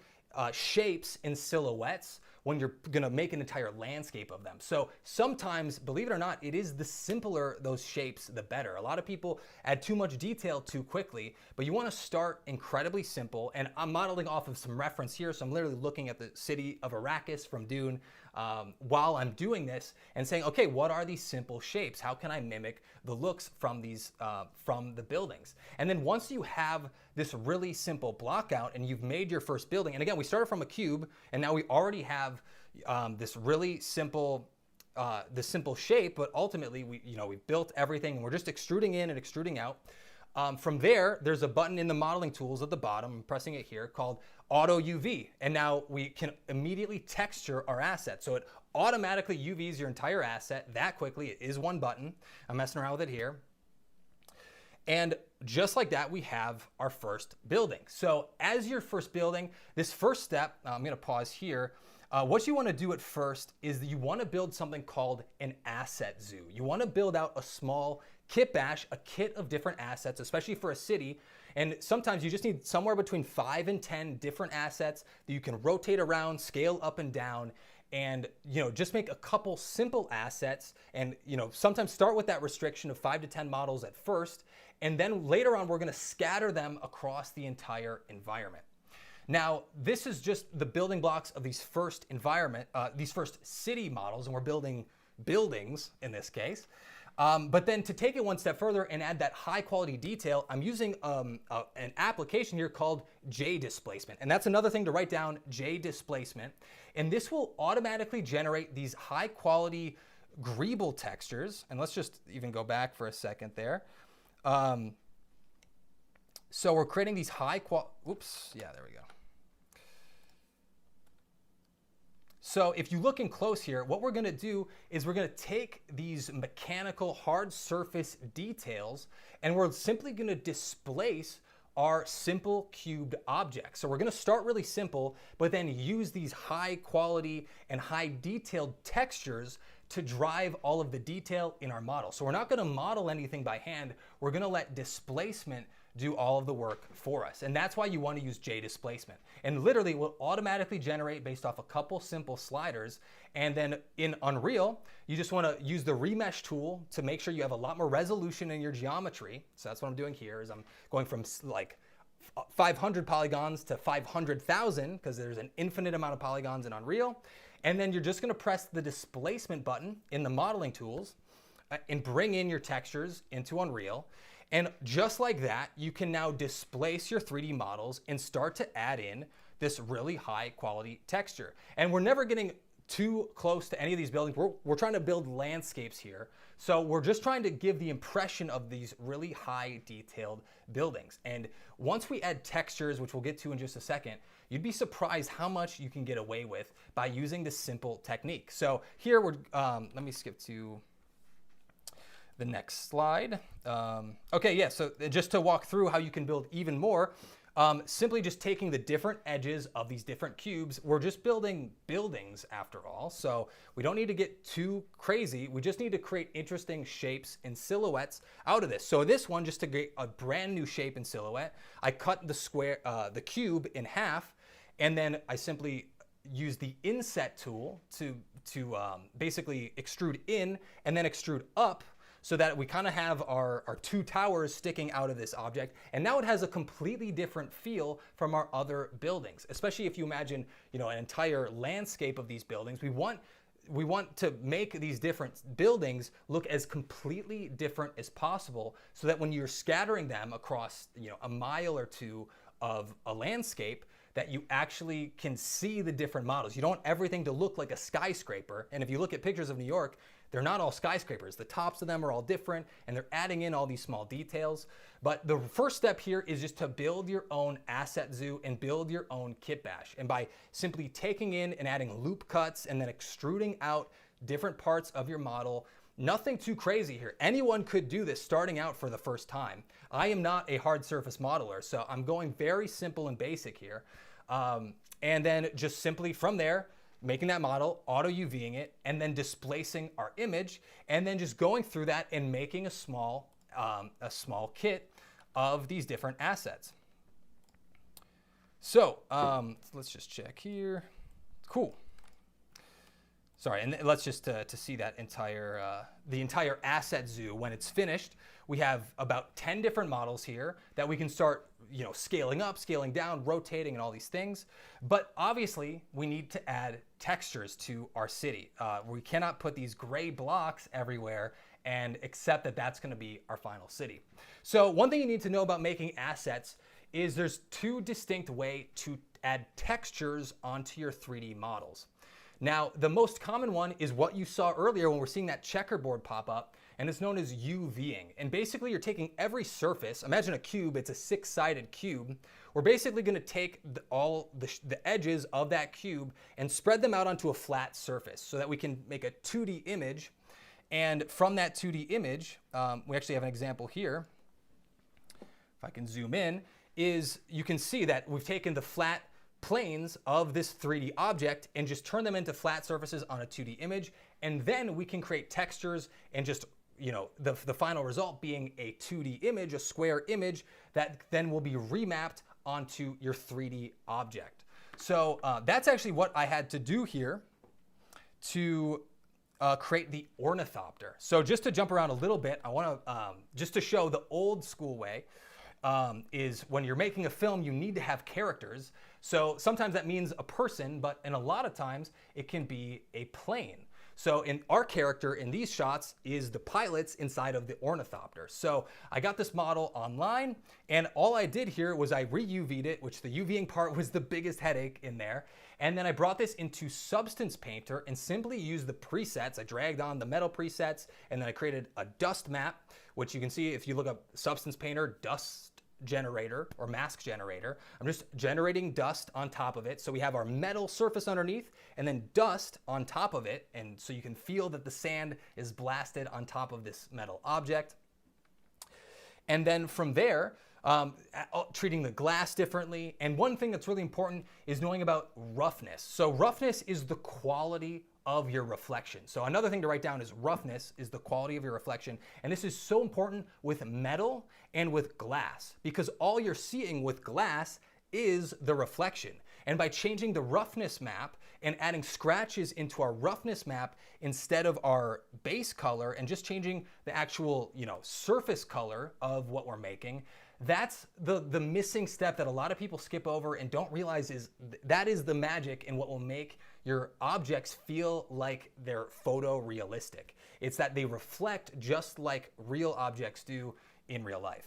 shapes and silhouettes when you're going to make an entire landscape of them. So sometimes, believe it or not, it is the simpler those shapes, the better. A lot of people add too much detail too quickly, but you want to start incredibly simple. And I'm modeling off of some reference here. So I'm literally looking at the city of Arrakis from Dune while I'm doing this and saying, okay, what are these simple shapes? How can I mimic the looks from these from the buildings? And then once you have this really simple block out and you've made your first building, and again, we started from a cube and now we already have this really simple simple shape, but ultimately we built everything and we're just extruding in and extruding out. From there, there's a button in the modeling tools at the bottom, I'm pressing it here, called auto UV. And now we can immediately texture our asset. So it automatically UVs your entire asset that quickly. It is one button. I'm messing around with it here. And just like that, we have our first building. So as your first building, this first step, I'm gonna pause here. What you wanna do at first is that you wanna build something called an asset zoo. You wanna build out a small kit bash, a kit of different assets, especially for a city. And sometimes you just need somewhere between 5 and 10 different assets that you can rotate around, scale up and down, and just make a couple simple assets. And sometimes start with that restriction of 5 to 10 models at first, and then later on we're gonna scatter them across the entire environment. Now, this is just the building blocks of these first city models, and we're building buildings in this case. But then to take it one step further and add that high quality detail, I'm using an application here called JDisplacement. And that's another thing to write down, JDisplacement. And this will automatically generate these high quality greeble textures. And let's just even go back for a second there. So we're creating these high quality, there we go. So if you look in close here, what we're gonna do is we're gonna take these mechanical hard surface details and we're simply gonna displace our simple cubed objects. So we're gonna start really simple, but then use these high quality and high detailed textures to drive all of the detail in our model. So we're not gonna model anything by hand, we're gonna let displacement do all of the work for us. And that's why you want to use JDisplacement. And literally it will automatically generate based off a couple simple sliders. And then in Unreal, you just want to use the remesh tool to make sure you have a lot more resolution in your geometry. So that's what I'm doing here is I'm going from like 500 polygons to 500,000 because there's an infinite amount of polygons in Unreal. And then you're just going to press the displacement button in the modeling tools and bring in your textures into Unreal. And just like that, you can now displace your 3D models and start to add in this really high quality texture. And we're never getting too close to any of these buildings. We're trying to build landscapes here. So we're just trying to give the impression of these really high detailed buildings. And once we add textures, which we'll get to in just a second, you'd be surprised how much you can get away with by using this simple technique. So here let me skip to the next slide. So just to walk through how you can build even more, simply just taking the different edges of these different cubes, we're just building buildings after all. So we don't need to get too crazy. We just need to create interesting shapes and silhouettes out of this. So this one, just to get a brand new shape and silhouette, I cut the cube in half, and then I simply use the inset tool to basically extrude in and then extrude up, so that we kind of have our two towers sticking out of this object. And now it has a completely different feel from our other buildings, especially if you imagine, an entire landscape of these buildings. We want to make these different buildings look as completely different as possible, so that when you're scattering them across, a mile or two of a landscape, that you actually can see the different models. You don't want everything to look like a skyscraper. And if you look at pictures of New York, they're not all skyscrapers. The tops of them are all different, and they're adding in all these small details. But the first step here is just to build your own asset zoo and build your own kit bash. And by simply taking in and adding loop cuts and then extruding out different parts of your model, nothing too crazy here. Anyone could do this starting out for the first time. I am not a hard surface modeler, so I'm going very simple and basic here. And then just simply from there, making that model, auto UVing it, and then displacing our image, and then just going through that and making a small kit of these different assets. So let's just check here. Cool. Sorry, and let's just to see that the entire asset zoo when it's finished. We have about 10 different models here that we can start, scaling up, scaling down, rotating, and all these things. But obviously, we need to add textures to our city. We cannot put these gray blocks everywhere and accept that that's going to be our final city. So one thing you need to know about making assets is there's two distinct ways to add textures onto your 3D models. Now, the most common one is what you saw earlier when we're seeing that checkerboard pop up, and it's known as UVing. And basically, you're taking every surface, imagine a cube, it's a 6-sided cube. we're basically going to take all the edges of that cube and spread them out onto a flat surface so that we can make a 2D image. And from that 2D image, we actually have an example here. If I can zoom in, is you can see that we've taken the flat planes of this 3D object and just turn them into flat surfaces on a 2D image. And then we can create textures and just, the final result being a 2D image, a square image that then will be remapped onto your 3D object. So that's actually what I had to do here to create the ornithopter. So just to jump around a little bit, I want to, just to show the old school way, is when you're making a film, you need to have characters. So sometimes that means a person, but in a lot of times it can be a plane. So in our character in these shots is the pilots inside of the ornithopter. So I got this model online, and all I did here was I re-UV'd it, which the UVing part was the biggest headache in there. And then I brought this into Substance Painter and simply used the presets. I dragged on the metal presets, and then I created a dust map, which you can see if you look up Substance Painter, dust generator or mask generator. I'm just generating dust on top of it. So we have our metal surface underneath and then dust on top of it. And so you can feel that the sand is blasted on top of this metal object. And then from there, treating the glass differently. And one thing that's really important is knowing about roughness. So roughness is the quality of your reflection. So another thing to write down is roughness is the quality of your reflection. And this is so important with metal and with glass, because all you're seeing with glass is the reflection. And by changing the roughness map and adding scratches into our roughness map instead of our base color and just changing the actual, surface color of what we're making, that's the missing step that a lot of people skip over and don't realize is that is the magic in what will make your objects feel like they're photorealistic. It's that they reflect just like real objects do in real life.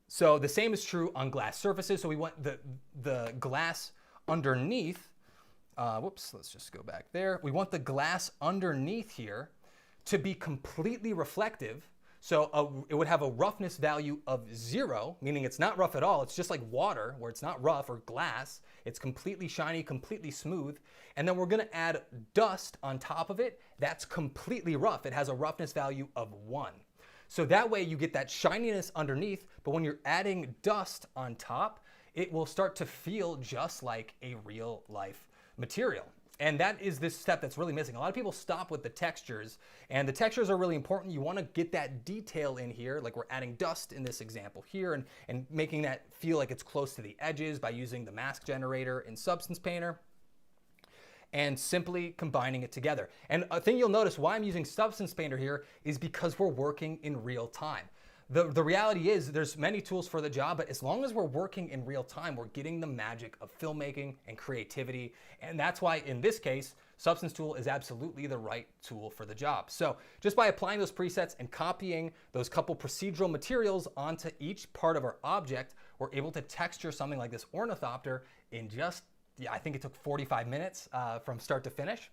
So the same is true on glass surfaces. So we want the glass underneath, let's just go back there. We want the glass underneath here to be completely reflective. So it would have a roughness value of 0, meaning it's not rough at all. It's just like water, where it's not rough, or glass. It's completely shiny, completely smooth. And then we're going to add dust on top of it. That's completely rough. It has a roughness value of 1. So that way you get that shininess underneath, but when you're adding dust on top, it will start to feel just like a real life material. And that is this step that's really missing. A lot of people stop with the textures, and the textures are really important. You want to get that detail in here, like we're adding dust in this example here, and making that feel like it's close to the edges by using the mask generator in Substance Painter, and simply combining it together. And a thing you'll notice why I'm using Substance Painter here is because we're working in real time. The reality is there's many tools for the job, but as long as we're working in real time, we're getting the magic of filmmaking and creativity. And that's why in this case, Substance Tool is absolutely the right tool for the job. So just by applying those presets and copying those couple procedural materials onto each part of our object, we're able to texture something like this ornithopter in just, I think it took 45 minutes from start to finish.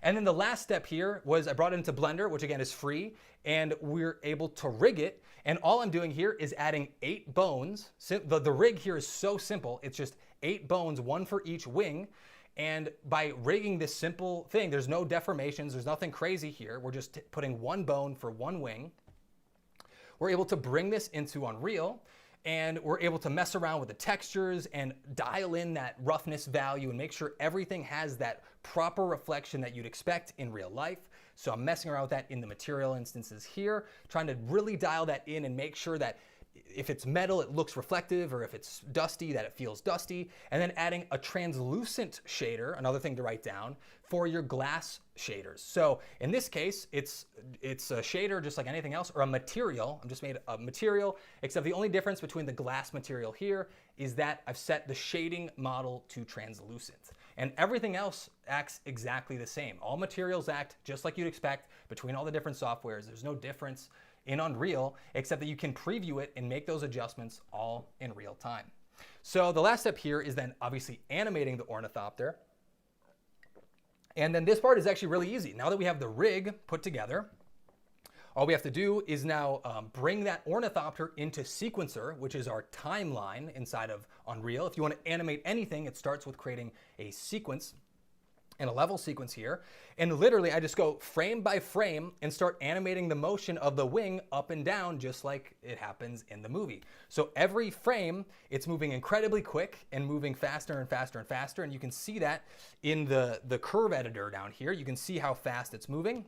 And then the last step here was I brought it into Blender, which again is free, and we're able to rig it. And all I'm doing here is adding 8 bones. The rig here is so simple. It's just 8 bones, 1 for each wing. And by rigging this simple thing, there's no deformations, there's nothing crazy here. We're just putting 1 bone for 1 wing. We're able to bring this into Unreal, and we're able to mess around with the textures and dial in that roughness value and make sure everything has that proper reflection that you'd expect in real life. So I'm messing around with that in the material instances here, trying to really dial that in and make sure that if it's metal, it looks reflective, or if it's dusty, that it feels dusty. And then adding a translucent shader, another thing to write down, for your glass shaders. So in this case, it's a shader just like anything else, or a material. I've just made a material, except the only difference between the glass material here is that I've set the shading model to translucent. And everything else acts exactly the same. All materials act just like you'd expect between all the different softwares. There's no difference in Unreal, except that you can preview it and make those adjustments all in real time. So the last step here is then obviously animating the ornithopter. And then this part is actually really easy. Now that we have the rig put together, All we have to do is now bring that ornithopter into sequencer, which is our timeline inside of Unreal. If you want to animate anything, it starts with creating a sequence and a level sequence here. And literally I just go frame by frame and start animating the motion of the wing up and down, just like it happens in the movie. So every frame, it's moving incredibly quick and moving faster and faster and faster. And you can see that in the curve editor down here. You can see how fast it's moving.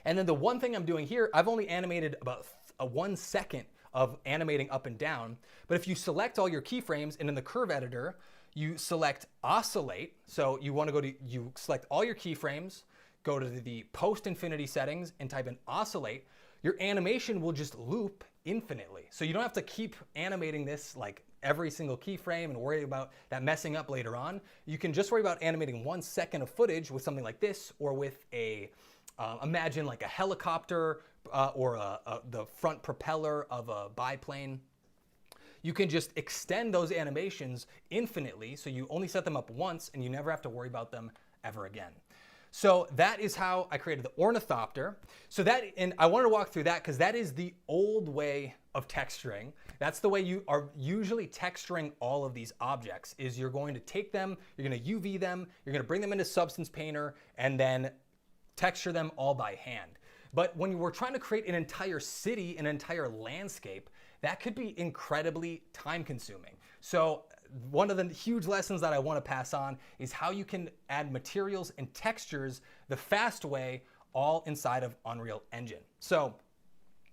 And then the one thing I'm doing here, I've only animated about 1 second of animating up and down. But if you select all your keyframes and in the curve editor, you select oscillate. So you want to you select all your keyframes, go to the post infinity settings and type in oscillate. Your animation will just loop infinitely. So you don't have to keep animating this like every single keyframe and worry about that messing up later on. You can just worry about animating 1 second of footage with something like this, or with imagine like a helicopter or the front propeller of a biplane. You can just extend those animations infinitely, so you only set them up once and you never have to worry about them ever again. So that is how I created the ornithopter. So and I wanted to walk through that because that is the old way of texturing. That's the way you are usually texturing all of these objects, is you're going to take them, you're going to UV them, you're going to bring them into Substance Painter, and then texture them all by hand. But when we're trying to create an entire city, an entire landscape, that could be incredibly time consuming. So one of the huge lessons that I want to pass on is how you can add materials and textures the fast way, all inside of Unreal Engine. So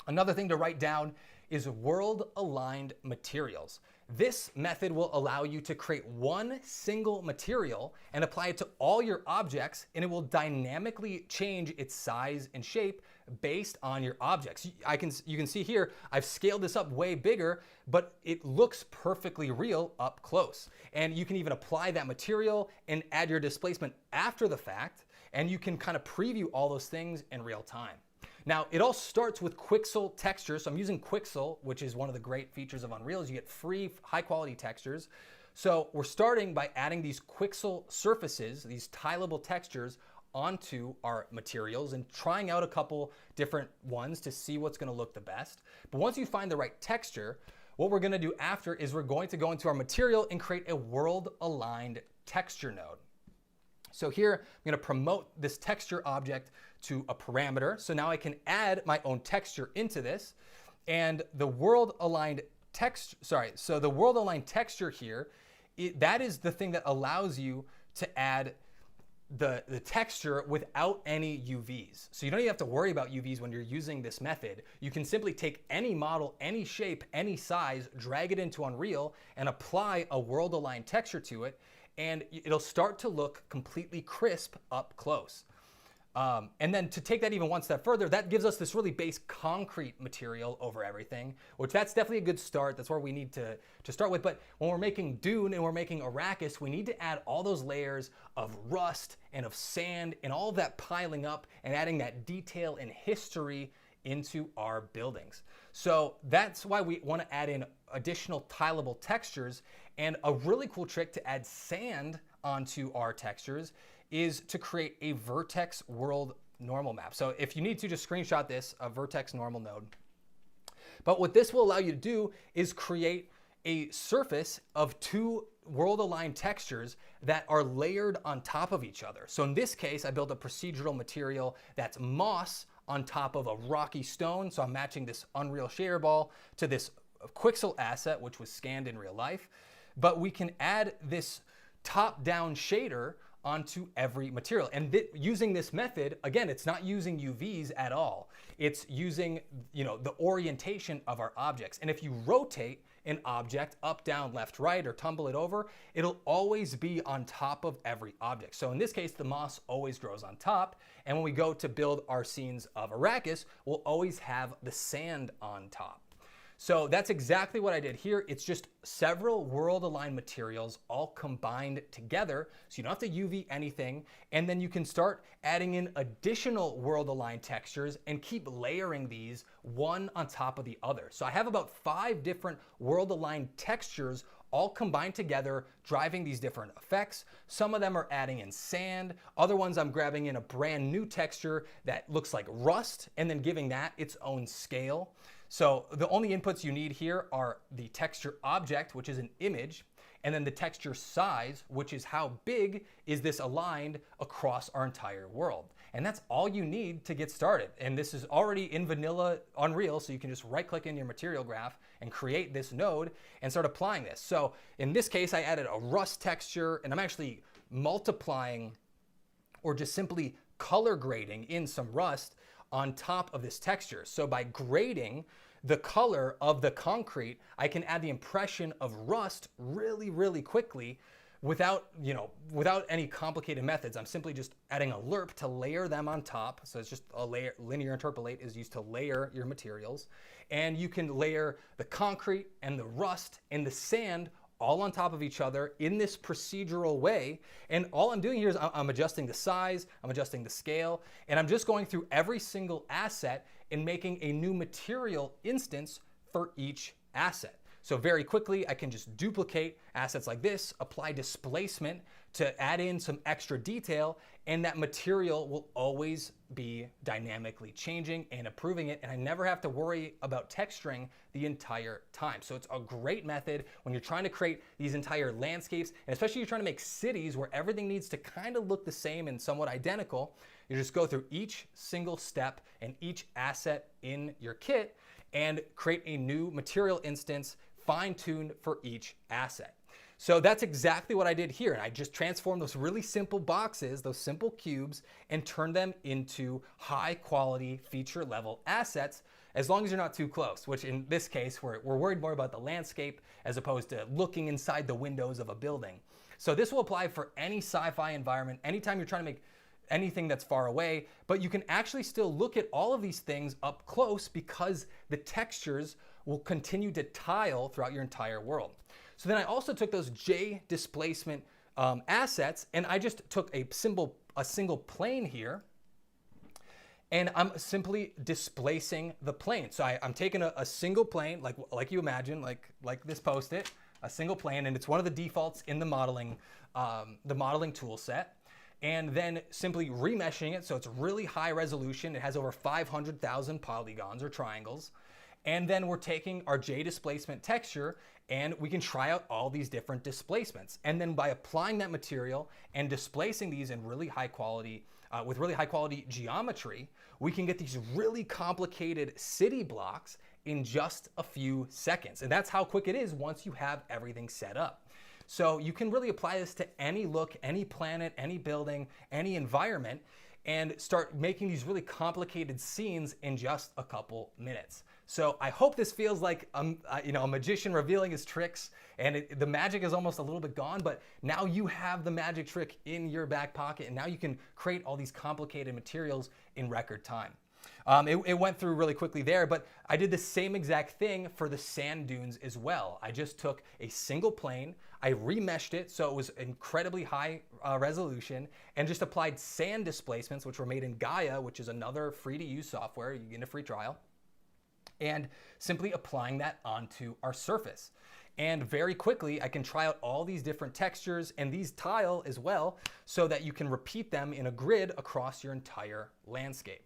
another thing to write down is world aligned materials. This method will allow you to create one single material and apply it to all your objects, and it will dynamically change its size and shape based on your objects. You can see here, I've scaled this up way bigger, but it looks perfectly real up close. And you can even apply that material and add your displacement after the fact, and you can kind of preview all those things in real time. Now, it all starts with Quixel textures. So I'm using Quixel, which is one of the great features of Unreal, is you get free, high-quality textures. So we're starting by adding these Quixel surfaces, these tileable textures, onto our materials and trying out a couple different ones to see what's going to look the best. But once you find the right texture, what we're going to do after is we're going to go into our material and create a world-aligned texture node. So here, I'm going to promote this texture object to a parameter. So now I can add my own texture into this. And the world-aligned texture, so the world-aligned texture here, that is the thing that allows you to add the texture without any UVs. So you don't even have to worry about UVs when you're using this method. You can simply take any model, any shape, any size, drag it into Unreal, and apply a world-aligned texture to it, and it'll start to look completely crisp up close. And then to take that even one step further, that gives us this really base concrete material over everything, which that's definitely a good start. That's where we need to start with. But when we're making Dune and we're making Arrakis, we need to add all those layers of rust and of sand and all of that piling up and adding that detail and history into our buildings. So that's why we want to add in additional tileable textures. And a really cool trick to add sand onto our textures is to create a vertex world normal map. So if you need to, just screenshot this, a vertex normal node. But what this will allow you to do is create a surface of two world-aligned textures that are layered on top of each other. So in this case, I built a procedural material that's moss on top of a rocky stone. So I'm matching this Unreal Shader Ball to this Quixel asset, which was scanned in real life. But we can add this top-down shader onto every material. And using this method, again, it's not using UVs at all. It's using, the orientation of our objects. And if you rotate an object up, down, left, right, or tumble it over, it'll always be on top of every object. So in this case, the moss always grows on top. And when we go to build our scenes of Arrakis, we'll always have the sand on top. So that's exactly what I did here. It's just several world-aligned materials all combined together, so you don't have to UV anything, and then you can start adding in additional world-aligned textures and keep layering these one on top of the other. So I have about 5 different world-aligned textures all combined together, driving these different effects. Some of them are adding in sand. Other ones I'm grabbing in a brand new texture that looks like rust and then giving that its own scale. So the only inputs you need here are the texture object, which is an image, and then the texture size, which is how big is this aligned across our entire world. And that's all you need to get started. And this is already in vanilla Unreal, so you can just right click in your material graph and create this node and start applying this. So in this case, I added a rust texture, and I'm actually multiplying or just simply color grading in some rust on top of this texture. So by grading the color of the concrete, I can add the impression of rust really, really quickly without any complicated methods. I'm simply just adding a lerp to layer them on top. So it's just a layer. Linear interpolate is used to layer your materials. And you can layer the concrete and the rust and the sand all on top of each other in this procedural way. And all I'm doing here is I'm adjusting the size, I'm adjusting the scale, and I'm just going through every single asset and making a new material instance for each asset. So very quickly, I can just duplicate assets like this, apply displacement to add in some extra detail, and that material will always be dynamically changing and improving it, and I never have to worry about texturing the entire time. So it's a great method when you're trying to create these entire landscapes, and especially you're trying to make cities where everything needs to kind of look the same and somewhat identical. You just go through each single step and each asset in your kit and create a new material instance fine-tuned for each asset. So that's exactly what I did here. And I just transformed those really simple boxes, those simple cubes, and turned them into high quality feature level assets, as long as you're not too close, which in this case, we're worried more about the landscape as opposed to looking inside the windows of a building. So this will apply for any sci-fi environment, anytime you're trying to make anything that's far away, but you can actually still look at all of these things up close because the textures will continue to tile throughout your entire world. So then I also took those J displacement assets, and I just took a single plane here, and I'm simply displacing the plane. So I'm taking a single plane, like you imagine, like this Post-it, a single plane, and it's one of the defaults in the modeling tool set. And then simply remeshing it so it's really high resolution. It has over 500,000 polygons or triangles. And then we're taking our J displacement texture and we can try out all these different displacements. And then by applying that material and displacing these in really high quality, with really high quality geometry, we can get these really complicated city blocks in just a few seconds. And that's how quick it is once you have everything set up. So you can really apply this to any look, any planet, any building, any environment, and start making these really complicated scenes in just a couple minutes. So I hope this feels like a magician revealing his tricks, and the magic is almost a little bit gone, but now you have the magic trick in your back pocket, and now you can create all these complicated materials in record time. It went through really quickly there, but I did the same exact thing for the sand dunes as well. I just took a single plane, I remeshed it so it was incredibly high resolution, and just applied sand displacements, which were made in Gaia, which is another free to use software. You get a free trial. And simply applying that onto our surface. And very quickly, I can try out all these different textures and these tile as well so that you can repeat them in a grid across your entire landscape.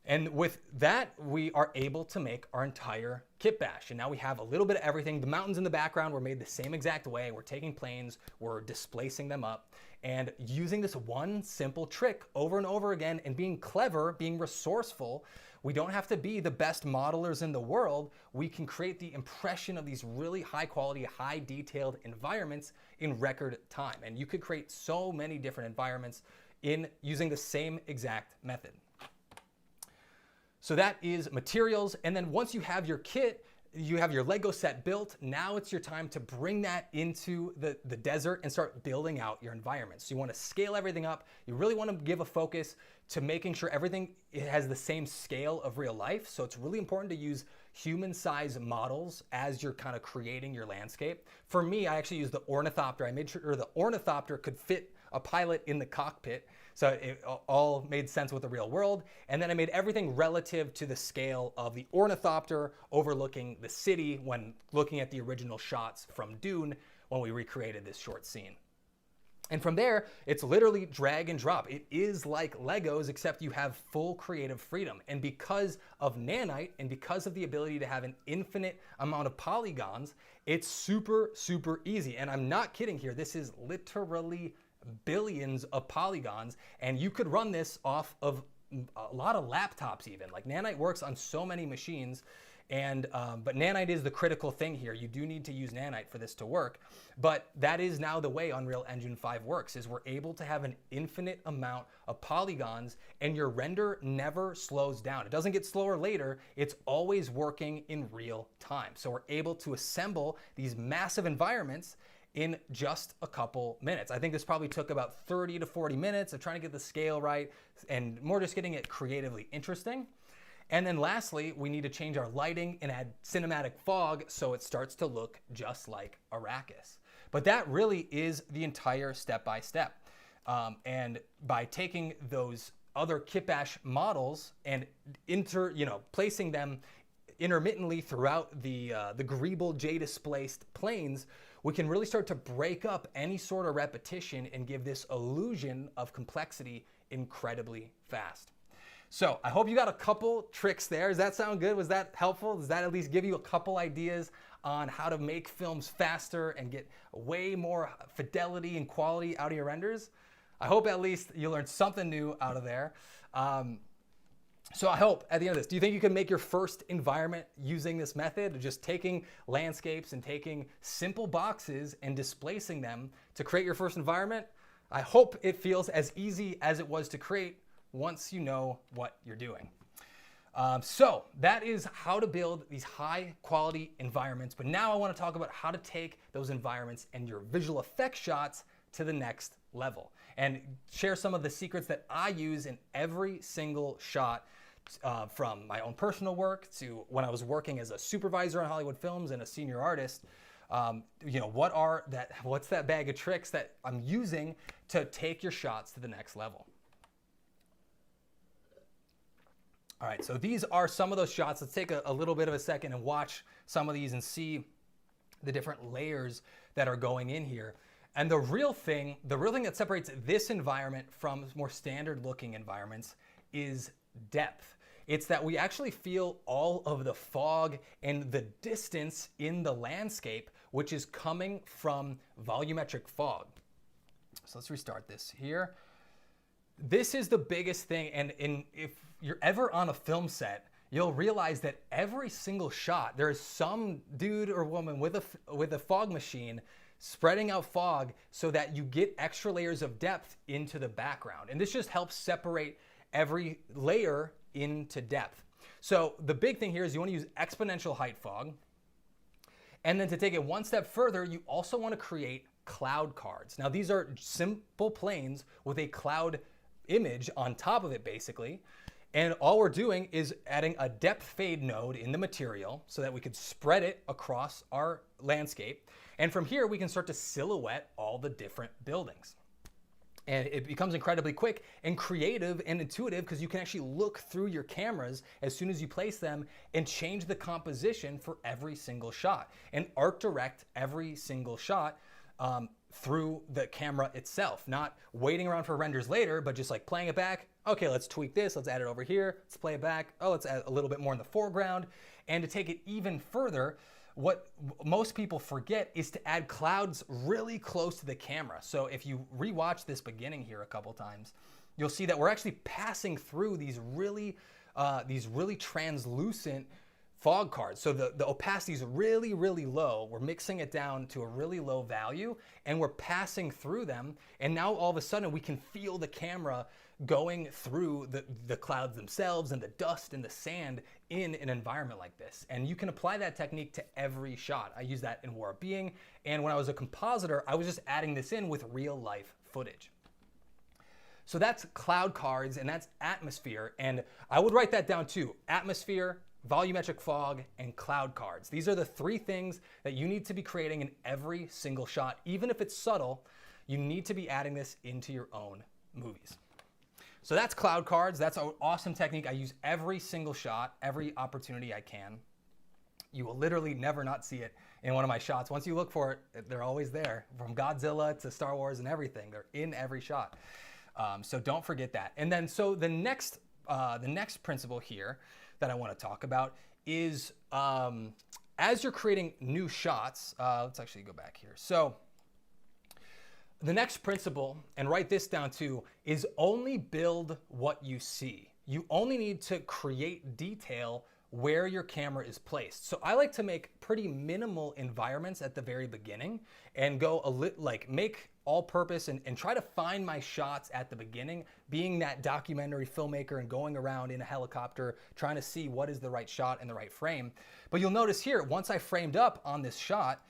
And with that, we are able to make our entire kit bash. And now we have a little bit of everything. The mountains in the background were made the same exact way. We're taking planes, we're displacing them up, and using this one simple trick over and over again and being clever, being resourceful. We don't have to be the best modelers in the world. We can create the impression of these really high quality, high detailed environments in record time. And you could create so many different environments in using the same exact method. So that is materials. And then once you have your kit, you have your Lego set built, now it's your time to bring that into the desert and start building out your environment. So you want to scale everything up. You really want to give a focus to making sure everything has the same scale of real life. So it's really important to use human-sized models as you're kind of creating your landscape. For me, I actually used the ornithopter. I made sure the ornithopter could fit a pilot in the cockpit. So it all made sense with the real world. And then I made everything relative to the scale of the ornithopter overlooking the city when looking at the original shots from Dune when we recreated this short scene. And from there, it's literally drag and drop. It is like Legos, except you have full creative freedom. And because of Nanite and because of the ability to have an infinite amount of polygons, it's super, super easy. And I'm not kidding here. This is literally billions of polygons. And you could run this off of a lot of laptops even. Like Nanite works on so many machines. And but Nanite is the critical thing here. You do need to use Nanite for this to work. But that is now the way Unreal Engine 5 works, is we're able to have an infinite amount of polygons and your render never slows down. It doesn't get slower later. It's always working in real time. So we're able to assemble these massive environments in just a couple minutes. I think this probably took about 30 to 40 minutes of trying to get the scale right and more just getting it creatively interesting. And then lastly, we need to change our lighting and add cinematic fog so it starts to look just like Arrakis. But that really is the entire step-by-step. And by taking those other Kitbash models and placing them intermittently throughout the Greeble J-displaced planes, we can really start to break up any sort of repetition and give this illusion of complexity incredibly fast. So I hope you got a couple tricks there. Does that sound good? Was that helpful? Does that at least give you a couple ideas on how to make films faster and get way more fidelity and quality out of your renders? I hope at least you learned something new out of there. So I hope at the end of this, do you think you can make your first environment using this method of just taking landscapes and taking simple boxes and displacing them to create your first environment? I hope it feels as easy as it was to create once you know what you're doing. So that is how to build these high quality environments. But now I want to talk about how to take those environments and your visual effects shots to the next level and share some of the secrets that I use in every single shot, from my own personal work to when I was working as a supervisor on Hollywood Films and a senior artist. What's that bag of tricks that I'm using to take your shots to the next level? All right, so these are some of those shots. Let's take a little bit of a second and watch some of these and see the different layers that are going in here. And the real thing that separates this environment from more standard looking environments is depth. It's that we actually feel all of the fog and the distance in the landscape, which is coming from volumetric fog. So let's restart this here. This is the biggest thing, and if you're ever on a film set, you'll realize that every single shot, there is some dude or woman with a fog machine spreading out fog so that you get extra layers of depth into the background. And this just helps separate every layer into depth. So the big thing here is you want to use exponential height fog. And then to take it one step further, you also want to create cloud cards. Now these are simple planes with a cloud image on top of it basically. And all we're doing is adding a depth fade node in the material so that we could spread it across our landscape. And from here, we can start to silhouette all the different buildings. And it becomes incredibly quick and creative and intuitive because you can actually look through your cameras as soon as you place them and change the composition for every single shot and art direct every single shot through the camera itself, not waiting around for renders later, but just like playing it back. Okay, let's tweak this. Let's add it over here. Let's play it back. Oh, let's add a little bit more in the foreground. And to take it even further, what most people forget is to add clouds really close to the camera. So if you rewatch this beginning here a couple times, you'll see that we're actually passing through these really translucent fog cards. So the opacity is really, really low. We're mixing it down to a really low value and we're passing through them. And now all of a sudden we can feel the camera going through the clouds themselves and the dust and the sand in an environment like this. And you can apply that technique to every shot. I use that in War of Being. And when I was a compositor, I was just adding this in with real life footage. So that's cloud cards and that's atmosphere. And I would write that down too. Atmosphere, volumetric fog, and cloud cards. These are the three things that you need to be creating in every single shot, even if it's subtle, You need to be adding this into your own movies. So that's cloud cards. That's an awesome technique. I use every single shot, every opportunity I can. You will literally never not see it in one of my shots. Once you look for it, they're always there. From Godzilla to Star Wars and everything, they're in every shot. So don't forget that. And then, so the next principle here that I want to talk about is as you're creating new shots, let's actually go back here. So the next principle, and write this down too, is only build what you see. You only need to create detail where your camera is placed. So I like to make pretty minimal environments at the very beginning and go make all purpose and try to find my shots at the beginning, being that documentary filmmaker and going around in a helicopter trying to see what is the right shot and the right frame. But you'll notice here, once I framed up on this shot,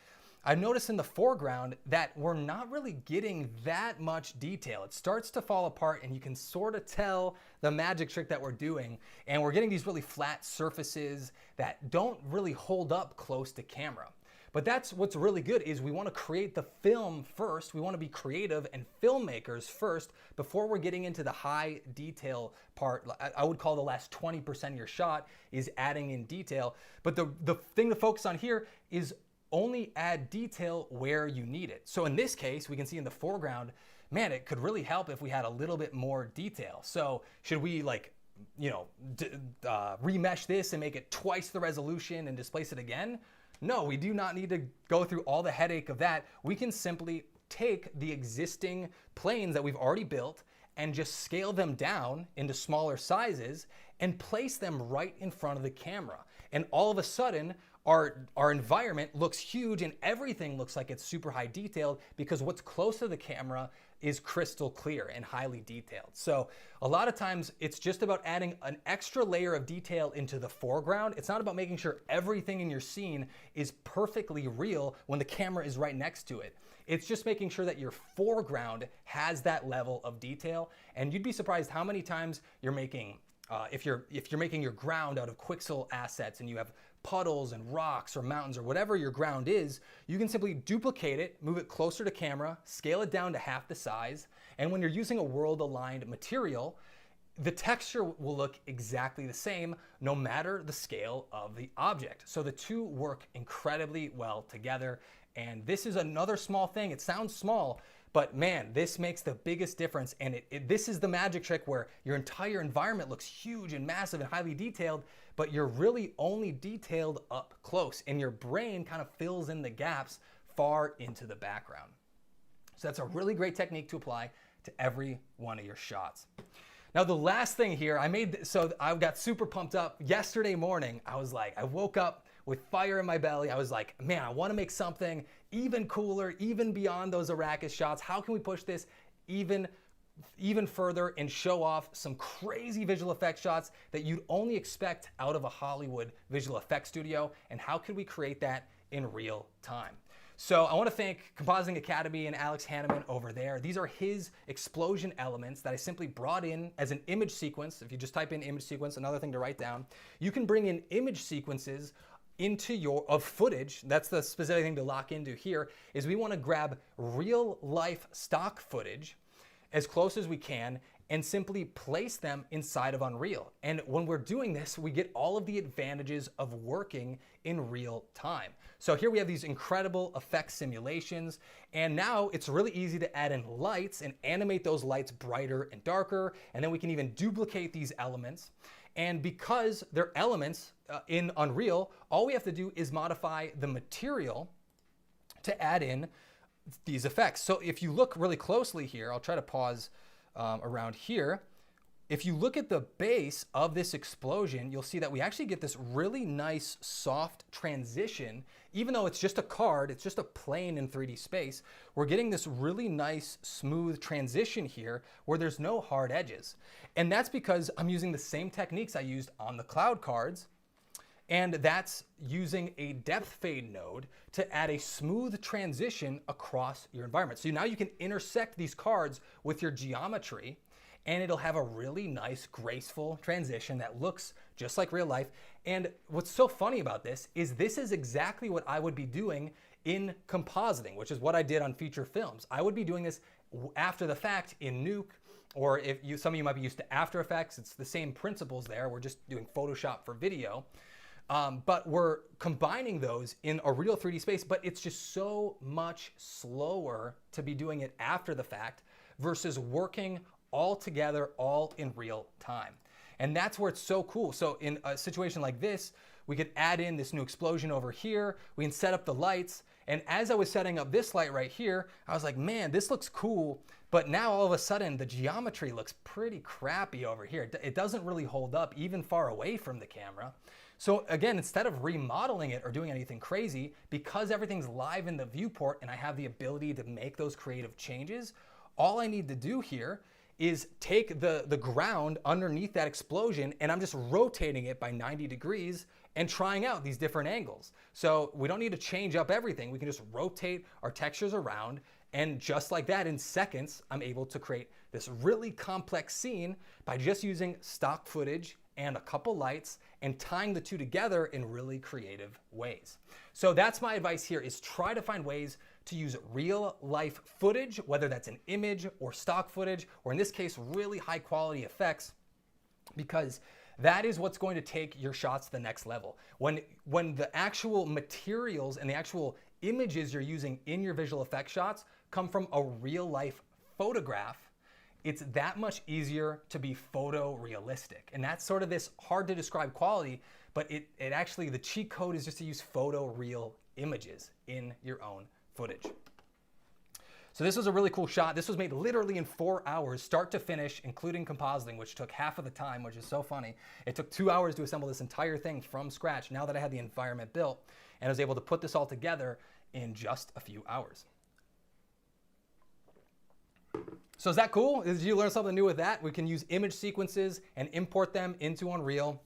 I noticed in the foreground that we're not really getting that much detail. It starts to fall apart and you can sort of tell the magic trick that we're doing. And we're getting these really flat surfaces that don't really hold up close to camera. But that's what's really good is we want to create the film first. We want to be creative and filmmakers first before we're getting into the high detail part. I would call the last 20% of your shot is adding in detail. But the thing to focus on here is only add detail where you need it. So in this case, we can see in the foreground, man, it could really help if we had a little bit more detail. So should we remesh this and make it twice the resolution and displace it again? No, we do not need to go through all the headache of that. We can simply take the existing planes that we've already built and just scale them down into smaller sizes and place them right in front of the camera. And all of a sudden, our environment looks huge and everything looks like it's super high detailed because what's close to the camera is crystal clear and highly detailed. So a lot of times it's just about adding an extra layer of detail into the foreground. It's not about making sure everything in your scene is perfectly real when the camera is right next to it. It's just making sure that your foreground has that level of detail. And you'd be surprised how many times you're making, if you're making your ground out of Quixel assets and you have puddles and rocks or mountains or whatever your ground is, you can simply duplicate it, move it closer to camera, scale it down to half the size, and when you're using a world-aligned material, the texture will look exactly the same no matter the scale of the object. So the two work incredibly well together, and this is another small thing. It sounds small, but man, this makes the biggest difference, and this is the magic trick where your entire environment looks huge and massive and highly detailed, but you're really only detailed up close, and your brain kind of fills in the gaps far into the background. So that's a really great technique to apply to every one of your shots. Now the last thing here, I got super pumped up. Yesterday morning, I woke up with fire in my belly. I was like, man, I want to make something even cooler, even beyond those Arrakis shots. How can we push this even further and show off some crazy visual effects shots that you'd only expect out of a Hollywood visual effects studio? And how could we create that in real time? So I want to thank Compositing Academy and Alex Hanneman over there. These are his explosion elements that I simply brought in as an image sequence. If you just type in image sequence, another thing to write down, you can bring in image sequences of footage. That's the specific thing to lock into here, is we want to grab real life stock footage as close as we can and simply place them inside of Unreal. And when we're doing this, we get all of the advantages of working in real time. So here we have these incredible effect simulations, and now it's really easy to add in lights and animate those lights brighter and darker, and then we can even duplicate these elements. And because they're elements in Unreal, all we have to do is modify the material to add in these effects. So if you look really closely here, I'll try to pause around here. If you look at the base of this explosion, you'll see that we actually get this really nice soft transition. Even though it's just a card, it's just a plane in 3D space, we're getting this really nice smooth transition here where there's no hard edges. And that's because I'm using the same techniques I used on the cloud cards, and that's using a depth fade node to add a smooth transition across your environment. So now you can intersect these cards with your geometry, and it'll have a really nice, graceful transition that looks just like real life. And what's so funny about this is exactly what I would be doing in compositing, which is what I did on feature films. I would be doing this after the fact in Nuke, or some of you might be used to After Effects. It's the same principles there. We're just doing Photoshop for video. But we're combining those in a real 3D space, but it's just so much slower to be doing it after the fact versus working all together, all in real time. And that's where it's so cool. So in a situation like this, we could add in this new explosion over here. We can set up the lights. And as I was setting up this light right here, I was like, man, this looks cool. But now all of a sudden the geometry looks pretty crappy over here. It doesn't really hold up even far away from the camera. So again, instead of remodeling it or doing anything crazy, because everything's live in the viewport and I have the ability to make those creative changes, all I need to do here is take the ground underneath that explosion and I'm just rotating it by 90 degrees and trying out these different angles. So we don't need to change up everything. We can just rotate our textures around, and just like that, in seconds, I'm able to create this really complex scene by just using stock footage and a couple lights and tying the two together in really creative ways. So that's my advice here, is try to find ways to use real life footage, whether that's an image or stock footage, or in this case, really high quality effects, because that is what's going to take your shots to the next level. When the actual materials and the actual images you're using in your visual effects shots come from a real life photograph, it's that much easier to be photorealistic. And that's sort of this hard to describe quality, but it actually, the cheat code is just to use photoreal images in your own footage. So this was a really cool shot. This was made literally in 4 hours, start to finish, including compositing, which took half of the time, which is so funny. It took 2 hours to assemble this entire thing from scratch now that I had the environment built, and I was able to put this all together in just a few hours. So is that cool? Did you learn something new with that? We can use image sequences and import them into Unreal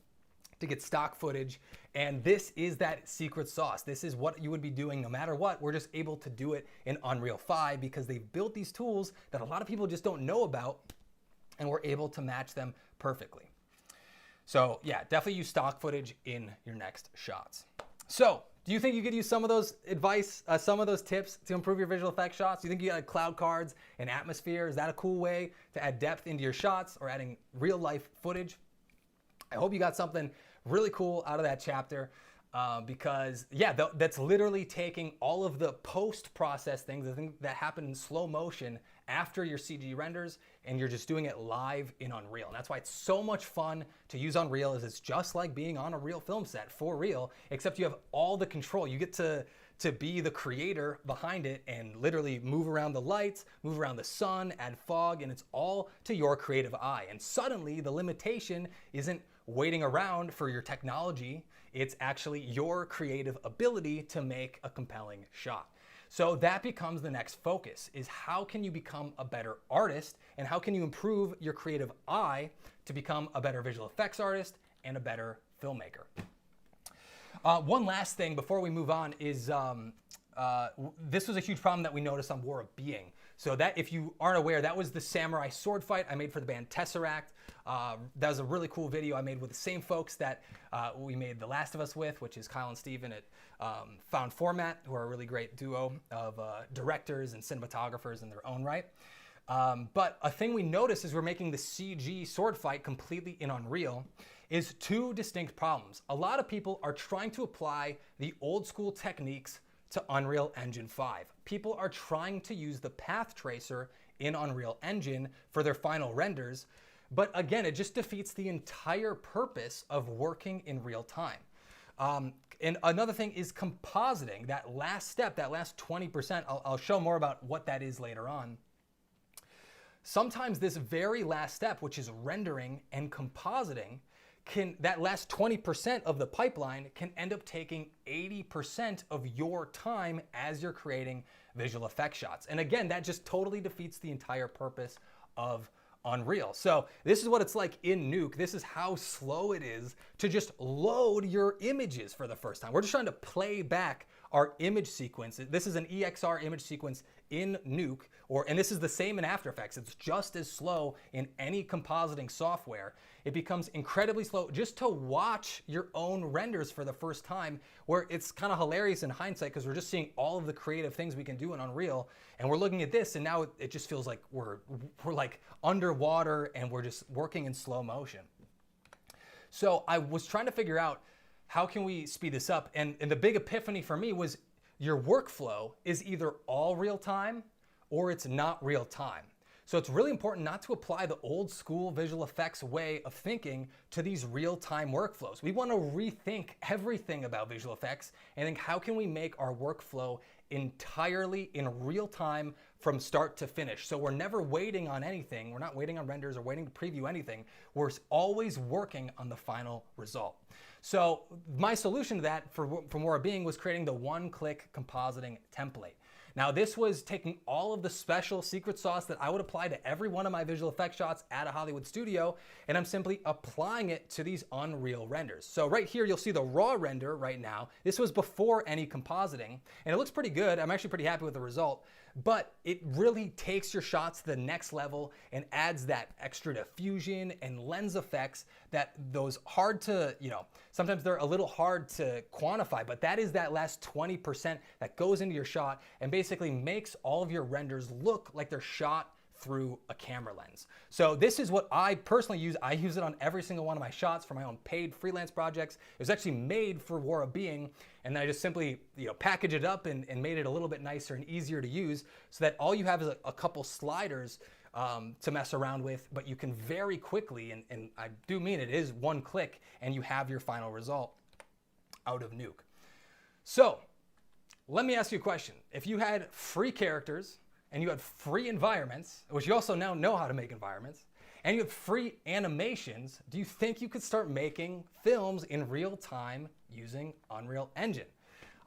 to get stock footage. And this is that secret sauce. This is what you would be doing no matter what. We're just able to do it in Unreal 5 because they've built these tools that a lot of people just don't know about, and we're able to match them perfectly. So yeah, definitely use stock footage in your next shots. So do you think you could use some of those advice, some of those tips to improve your visual effects shots? Do you think you got cloud cards and atmosphere? Is that a cool way to add depth into your shots or adding real life footage? I hope you got something really cool out of that chapter, because yeah, that's literally taking all of the post-process things, the things that happen in slow motion after your CG renders, and you're just doing it live in Unreal. And that's why it's so much fun to use Unreal, is it's just like being on a real film set for real, except you have all the control. You get to be the creator behind it and literally move around the lights, move around the sun, add fog, and it's all to your creative eye. And suddenly the limitation isn't waiting around for your technology, it's actually your creative ability to make a compelling shot. So that becomes the next focus, is how can you become a better artist, and how can you improve your creative eye to become a better visual effects artist and a better filmmaker. One last thing before we move on is this was a huge problem that we noticed on War of Being. So that, if you aren't aware, that was the samurai sword fight I made for the band Tesseract. That was a really cool video I made with the same folks that we made The Last of Us with, which is Kyle and Steven at Found Format, who are a really great duo of directors and cinematographers in their own right. But a thing we noticed as we're making the CG sword fight completely in Unreal is two distinct problems. A lot of people are trying to apply the old school techniques to Unreal Engine 5. People are trying to use the path tracer in Unreal Engine for their final renders, but again, it just defeats the entire purpose of working in real time. And another thing is compositing, that last step, that last 20%. I'll show more about what that is later on. Sometimes this very last step, which is rendering and compositing, that last 20% of the pipeline can end up taking 80% of your time as you're creating visual effects shots. And again, that just totally defeats the entire purpose of Unreal. So this is what it's like in Nuke. This is how slow it is to just load your images for the first time. We're just trying to play back our image sequence. This is an EXR image sequence in Nuke, and this is the same in After Effects. It's just as slow in any compositing software. It becomes incredibly slow just to watch your own renders for the first time, where it's kind of hilarious in hindsight because we're just seeing all of the creative things we can do in Unreal, and we're looking at this, and now it just feels like we're like underwater and we're just working in slow motion. So I was trying to figure out how can we speed this up, and the big epiphany for me was your workflow is either all real time or it's not real time. So it's really important not to apply the old school visual effects way of thinking to these real-time workflows. We want to rethink everything about visual effects and think, how can we make our workflow entirely in real time from start to finish? So we're never waiting on anything. We're not waiting on renders or waiting to preview anything. We're always working on the final result. So my solution to that from where I'm being was creating the one-click compositing template. Now this was taking all of the special secret sauce that I would apply to every one of my visual effects shots at a Hollywood studio, and I'm simply applying it to these Unreal renders. So right here, you'll see the raw render right now. This was before any compositing, and it looks pretty good. I'm actually pretty happy with the result, but it really takes your shots to the next level and adds that extra diffusion and lens effects that those hard to, sometimes they're a little hard to quantify, but that is that last 20% that goes into your shot and basically makes all of your renders look like they're shot through a camera lens. So this is what I personally use. I use it on every single one of my shots for my own paid freelance projects. It was actually made for War of Being, and then I just simply package it up and made it a little bit nicer and easier to use so that all you have is a couple sliders to mess around with, but you can very quickly, and I do mean it is one click, and you have your final result out of Nuke. So let me ask you a question. If you had free characters and you had free environments, which you also now know how to make environments, and you have free animations, do you think you could start making films in real time using Unreal Engine?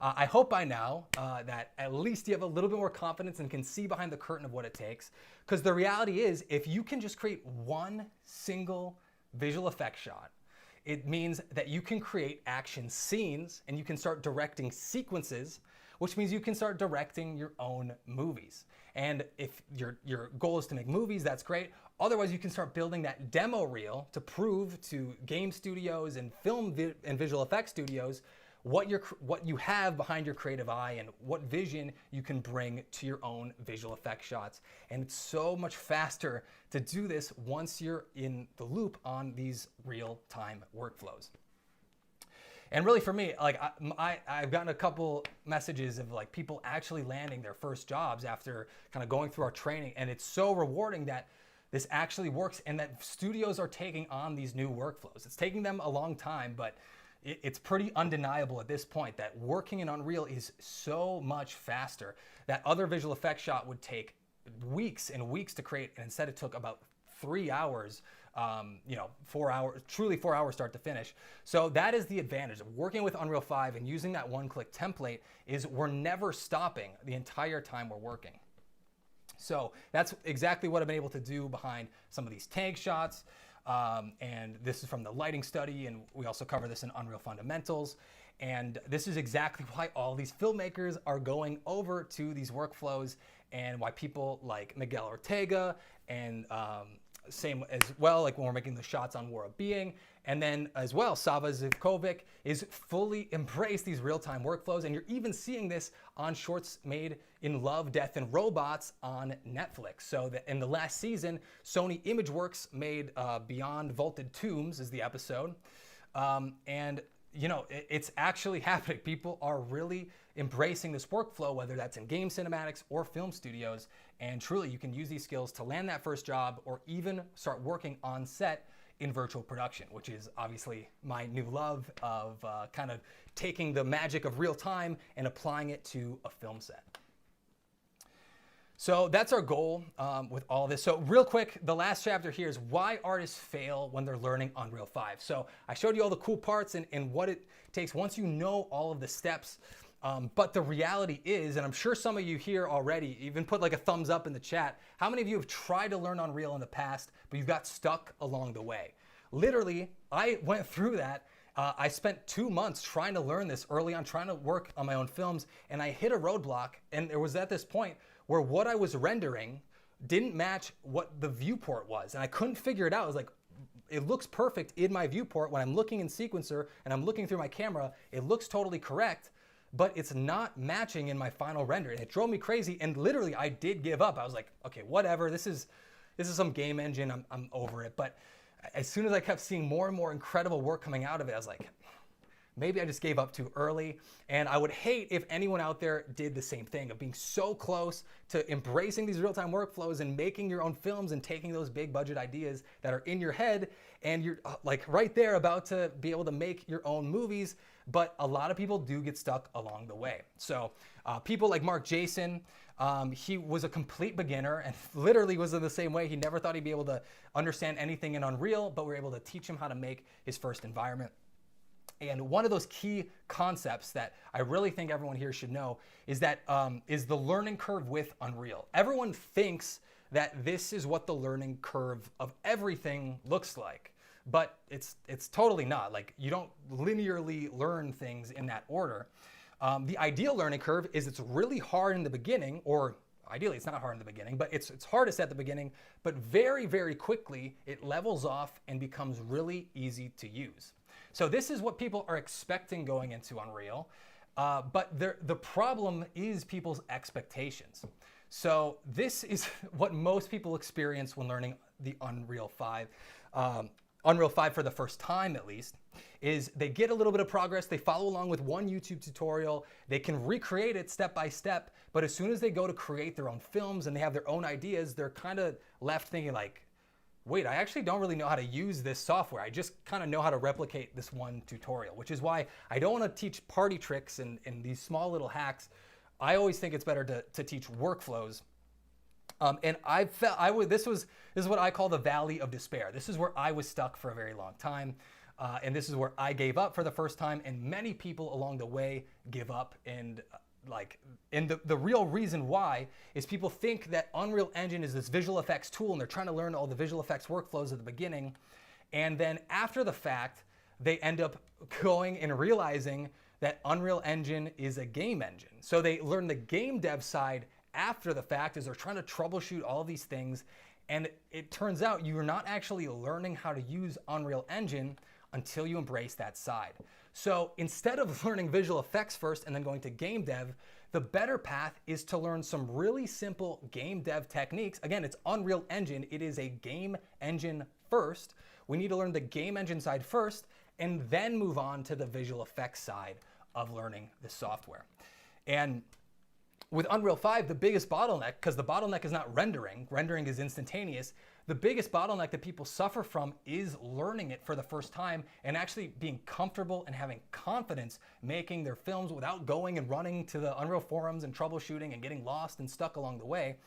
I hope by now that at least you have a little bit more confidence and can see behind the curtain of what it takes. Because the reality is, if you can just create one single visual effects shot, it means that you can create action scenes and you can start directing sequences, which means you can start directing your own movies. And if your goal is to make movies, that's great. Otherwise, you can start building that demo reel to prove to game studios and film and visual effects studios what you have behind your creative eye and what vision you can bring to your own visual effects shots. And it's so much faster to do this once you're in the loop on these real-time workflows. And really for me, like I've gotten a couple messages of like people actually landing their first jobs after kind of going through our training, and it's so rewarding that this actually works and that studios are taking on these new workflows. It's taking them a long time, but it's pretty undeniable at this point that working in Unreal is so much faster that other visual effects shot would take weeks and weeks to create, and instead it took about 3 hours, 4 hours, truly 4 hours start to finish. So that is the advantage of working with Unreal 5 and using that one-click template, is we're never stopping the entire time we're working. So that's exactly what I've been able to do behind some of these tank shots. And this is from the lighting study, and we also cover this in Unreal Fundamentals. And this is exactly why all these filmmakers are going over to these workflows, and why people like Miguel Ortega and same as well, like when we're making the shots on War of Being, and then as well, Sava Zivkovic is fully embraced these real-time workflows, and you're even seeing this on shorts made in Love, Death, and Robots on Netflix. So that in the last season, Sony Imageworks made Beyond Vaulted Tombs is the episode, and it's actually happening. People are really embracing this workflow, whether that's in game cinematics or film studios, and truly you can use these skills to land that first job or even start working on set in virtual production, which is obviously my new love of kind of taking the magic of real time and applying it to a film set. So that's our goal with all of this. So real quick, the last chapter here is why artists fail when they're learning Unreal 5. So I showed you all the cool parts and what it takes once you know all of the steps. But the reality is, and I'm sure some of you here already even put like a thumbs up in the chat, how many of you have tried to learn Unreal in the past, but you got stuck along the way? Literally, I went through that, I spent 2 months trying to learn this early on, trying to work on my own films, and I hit a roadblock, and it was at this point where what I was rendering didn't match what the viewport was, and I couldn't figure it out. I was like, it looks perfect in my viewport when I'm looking in sequencer and I'm looking through my camera, it looks totally correct, but it's not matching in my final render. And it drove me crazy, and literally I did give up. I was like, okay, whatever, this is some game engine, I'm over it. But as soon as I kept seeing more and more incredible work coming out of it, I was like, maybe I just gave up too early. And I would hate if anyone out there did the same thing, of being so close to embracing these real-time workflows and making your own films and taking those big budget ideas that are in your head, and you're like right there about to be able to make your own movies. But a lot of people do get stuck along the way. So people like Mark Jason, he was a complete beginner and literally was in the same way. He never thought he'd be able to understand anything in Unreal, but we were able to teach him how to make his first environment. And one of those key concepts that I really think everyone here should know is that is the learning curve with Unreal. Everyone thinks that this is what the learning curve of everything looks like, but it's totally not. Like, you don't linearly learn things in that order. The ideal learning curve is it's really hard in the beginning, or ideally it's not hard in the beginning, but it's hardest at the beginning, but very, very quickly it levels off and becomes really easy to use. So this is what people are expecting going into Unreal, but the problem is people's expectations. So this is what most people experience when learning the Unreal 5. Unreal 5 for the first time, at least, is they get a little bit of progress, they follow along with one YouTube tutorial, they can recreate it step by step, but as soon as they go to create their own films and they have their own ideas, they're kind of left thinking like, wait, I actually don't really know how to use this software. I just kind of know how to replicate this one tutorial, which is why I don't want to teach party tricks and these small little hacks. I always think it's better to teach workflows. And I felt this is what I call the valley of despair. This is where I was stuck for a very long time. And this is where I gave up for the first time, and many people along the way give up. And the real reason why is people think that Unreal Engine is this visual effects tool, and they're trying to learn all the visual effects workflows at the beginning. And then after the fact, they end up going and realizing that Unreal Engine is a game engine. So they learn the game dev side after the fact as they're trying to troubleshoot all these things. And it turns out you're not actually learning how to use Unreal Engine until you embrace that side. So instead of learning visual effects first and then going to game dev, the better path is to learn some really simple game dev techniques. Again, it's Unreal Engine. It is a game engine first. We need to learn the game engine side first and then move on to the visual effects side of learning the software. And with Unreal 5, the biggest bottleneck, because the bottleneck is not rendering is instantaneous, the biggest bottleneck that people suffer from is learning it for the first time and actually being comfortable and having confidence making their films without going and running to the Unreal forums and troubleshooting and getting lost and stuck along the way.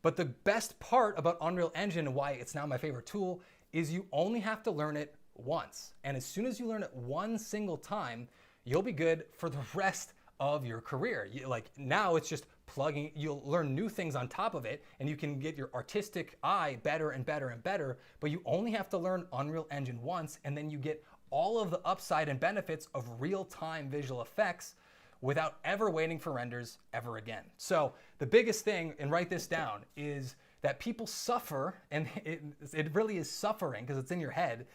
But the best part about Unreal Engine and why it's now my favorite tool is you only have to learn it once. And as soon as you learn it one single time, you'll be good for the rest of your career. Now it's just plugging, you'll learn new things on top of it, and you can get your artistic eye better and better and better, but you only have to learn Unreal Engine once, and then you get all of the upside and benefits of real-time visual effects without ever waiting for renders ever again. So the biggest thing, and write this down, is that people suffer, and it really is suffering because it's in your head.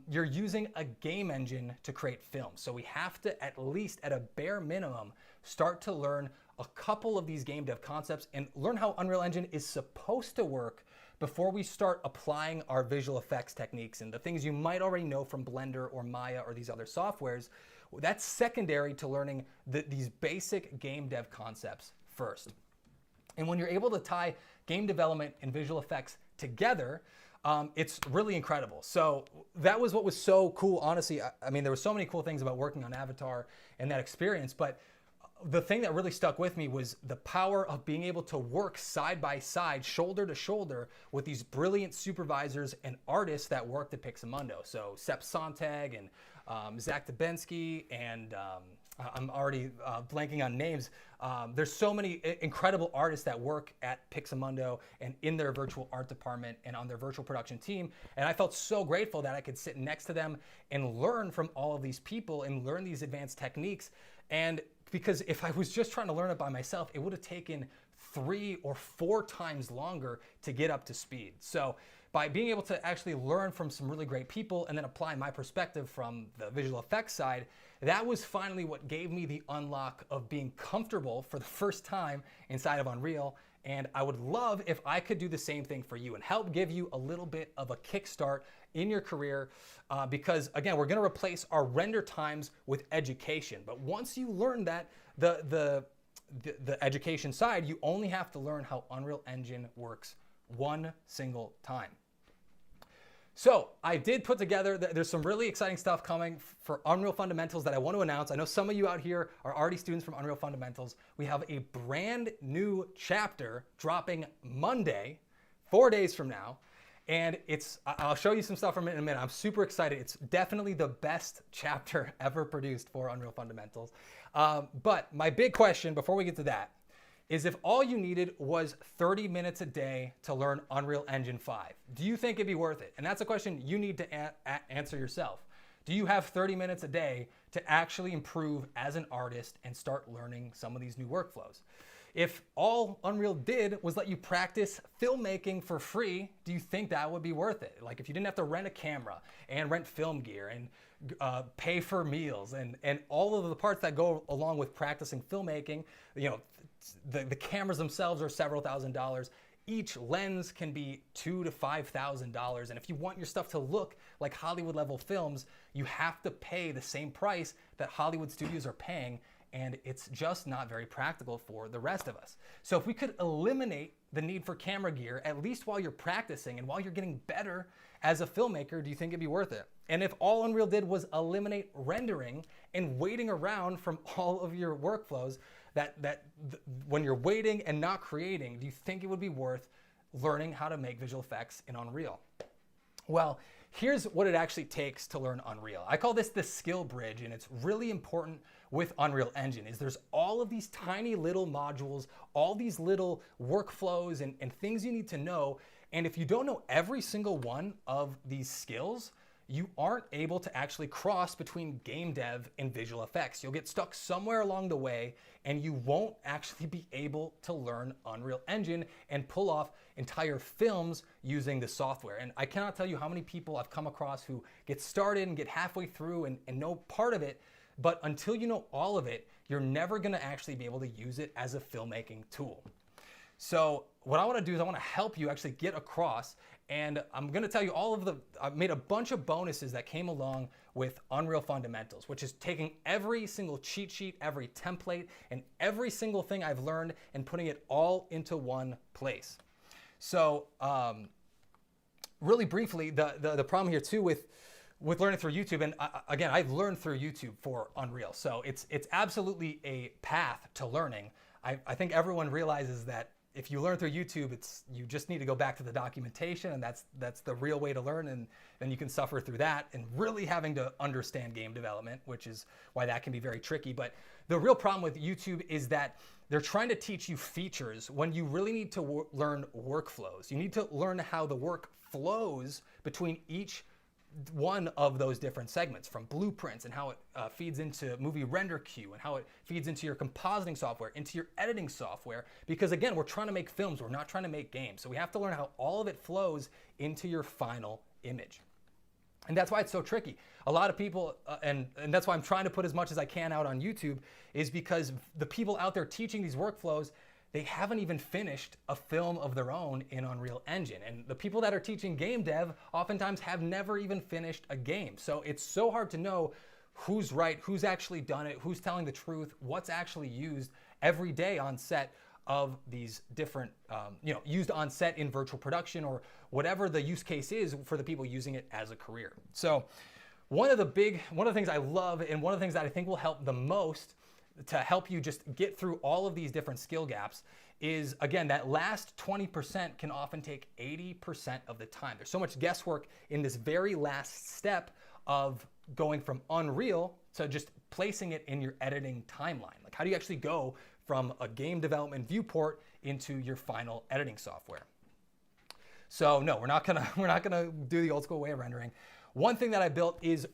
You're using a game engine to create films. So we have to, at least at a bare minimum, start to learn a couple of these game dev concepts and learn how Unreal Engine is supposed to work before we start applying our visual effects techniques and the things you might already know from Blender or Maya or these other softwares. That's secondary to learning these basic game dev concepts first. And when you're able to tie game development and visual effects together, it's really incredible. So that was what was so cool, honestly. I mean, there were so many cool things about working on Avatar and that experience, but the thing that really stuck with me was the power of being able to work side by side, shoulder to shoulder, with these brilliant supervisors and artists that worked at Pixamundo. So Sepp Sontag and Zach Dubensky and I'm already blanking on names. There's so many incredible artists that work at Pixamundo and in their virtual art department and on their virtual production team. And I felt so grateful that I could sit next to them and learn from all of these people and learn these advanced techniques. And because if I was just trying to learn it by myself, it would have taken 3 or 4 times longer to get up to speed. So by being able to actually learn from some really great people and then apply my perspective from the visual effects side, that was finally what gave me the unlock of being comfortable for the first time inside of Unreal. And I would love if I could do the same thing for you and help give you a little bit of a kickstart in your career, because again, we're gonna replace our render times with education. But once you learn that, the education side, you only have to learn how Unreal Engine works one single time. So I did put together, there's some really exciting stuff coming for Unreal Fundamentals that I want to announce. I know some of you out here are already students from Unreal Fundamentals. We have a brand new chapter dropping Monday, 4 days from now. And I'll show you some stuff from it in a minute. I'm super excited. It's definitely the best chapter ever produced for Unreal Fundamentals. But my big question before we get to that is, if all you needed was 30 minutes a day to learn Unreal Engine 5, do you think it'd be worth it? And that's a question you need to answer yourself. Do you have 30 minutes a day to actually improve as an artist and start learning some of these new workflows? If all Unreal did was let you practice filmmaking for free, do you think that would be worth it? Like if you didn't have to rent a camera and rent film gear and pay for meals and all of the parts that go along with practicing filmmaking, you know, the cameras themselves are several $1,000s. Each lens can be $2,000 to $5,000. And if you want your stuff to look like Hollywood level films, you have to pay the same price that Hollywood studios are paying. And it's just not very practical for the rest of us. So if we could eliminate the need for camera gear, at least while you're practicing and while you're getting better as a filmmaker, do you think it'd be worth it? And if all Unreal did was eliminate rendering and waiting around from all of your workflows, when you're waiting and not creating, do you think it would be worth learning how to make visual effects in Unreal? Well, here's what it actually takes to learn Unreal. I call this the skill bridge, and it's really important with Unreal Engine. There's all of these tiny little modules, all these little workflows and things you need to know. And if you don't know every single one of these skills, you aren't able to actually cross between game dev and visual effects. You'll get stuck somewhere along the way and you won't actually be able to learn Unreal Engine and pull off entire films using the software. And I cannot tell you how many people I've come across who get started and get halfway through and know part of it, but until you know all of it, you're never gonna actually be able to use it as a filmmaking tool. So what I wanna do is I wanna help you actually get across, and I'm gonna tell you I've made a bunch of bonuses that came along with Unreal Fundamentals, which is taking every single cheat sheet, every template, and every single thing I've learned and putting it all into one place. So really briefly, the problem here too with learning through YouTube, and again, I've learned through YouTube for Unreal, so it's absolutely a path to learning. I think everyone realizes that if you learn through YouTube, you just need to go back to the documentation, and that's the real way to learn, and then you can suffer through that and really having to understand game development, which is why that can be very tricky. But the real problem with YouTube is that they're trying to teach you features when you really need to learn workflows. You need to learn how the work flows between each one of those different segments, from blueprints and how it feeds into movie render queue and how it feeds into your compositing software, into your editing software, because again, we're trying to make films, we're not trying to make games. So we have to learn how all of it flows into your final image. And that's why it's so tricky. A lot of people, and that's why I'm trying to put as much as I can out on YouTube, is because the people out there teaching these workflows, they haven't even finished a film of their own in Unreal Engine. And the people that are teaching game dev oftentimes have never even finished a game. So it's so hard to know who's right, who's actually done it, who's telling the truth, what's actually used every day on set of these different, used on set in virtual production or whatever the use case is for the people using it as a career. So one of the things I love and one of the things that I think will help the most to help you just get through all of these different skill gaps is, again, that last 20% can often take 80% of the time. There's so much guesswork in this very last step of going from Unreal to just placing it in your editing timeline. Like, how do you actually go from a game development viewport into your final editing software? So no, we're not gonna do the old school way of rendering. One thing that I built is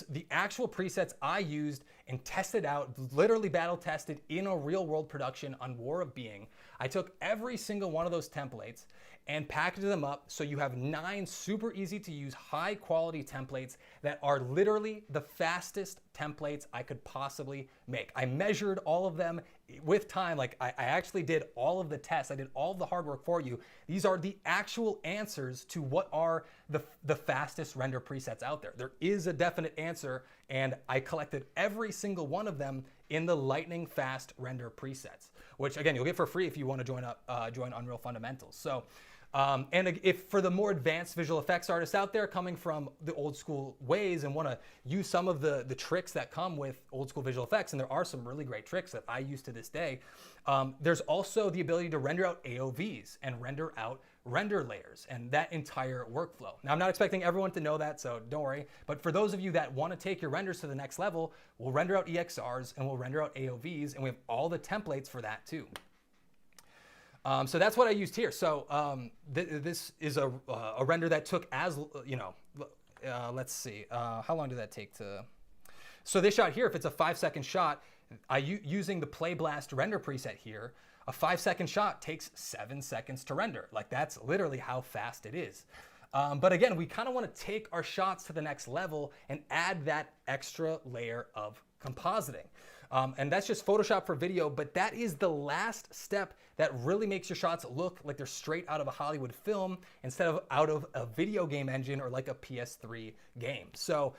the actual presets I used and tested out, literally battle tested in a real world production on War of Being. I took every single one of those templates and packaged them up so you have 9 super easy to use, high quality templates that are literally the fastest templates I could possibly make. I measured all of them with time. Like, I actually did all of the tests. I did all of the hard work for you. These are the actual answers to what are the fastest render presets out there. There is a definite answer, and I collected every single one of them in the lightning fast render presets, which again, you'll get for free if you want to join Unreal Fundamentals. So, and if for the more advanced visual effects artists out there coming from the old school ways and want to use some of the tricks that come with old school visual effects, and there are some really great tricks that I use to this day, there's also the ability to render out AOVs and render out render layers and that entire workflow. Now, I'm not expecting everyone to know that, so don't worry. But for those of you that want to take your renders to the next level, we'll render out EXRs and we'll render out AOVs, and we have all the templates for that too. So that's what I used here. So this is a render that took, as you know, let's see, how long did that take to? So this shot here, if it's a 5-second shot, using the Play Blast render preset here, a 5-second shot takes 7 seconds to render. Like, that's literally how fast it is. But again, we kind of want to take our shots to the next level and add that extra layer of compositing. And that's just Photoshop for video, but that is the last step that really makes your shots look like they're straight out of a Hollywood film instead of out of a video game engine or like a PS3 game. So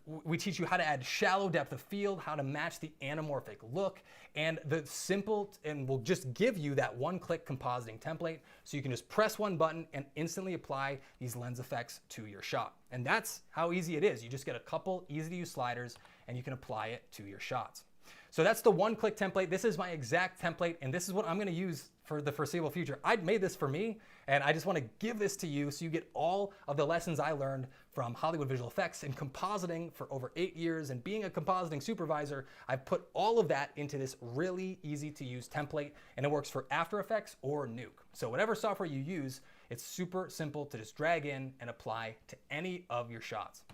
we teach you how to add shallow depth of field, how to match the anamorphic look, and we'll just give you that one-click compositing template so you can just press one button and instantly apply these lens effects to your shot. And that's how easy it is. You just get a couple easy-to-use sliders and you can apply it to your shots. So that's the one-click template. This is my exact template, and this is what I'm gonna use for the foreseeable future. I made this for me, and I just wanna give this to you so you get all of the lessons I learned from Hollywood visual effects and compositing for over 8 years, and being a compositing supervisor, I've put all of that into this really easy-to-use template, and it works for After Effects or Nuke. So whatever software you use, it's super simple to just drag in and apply to any of your shots.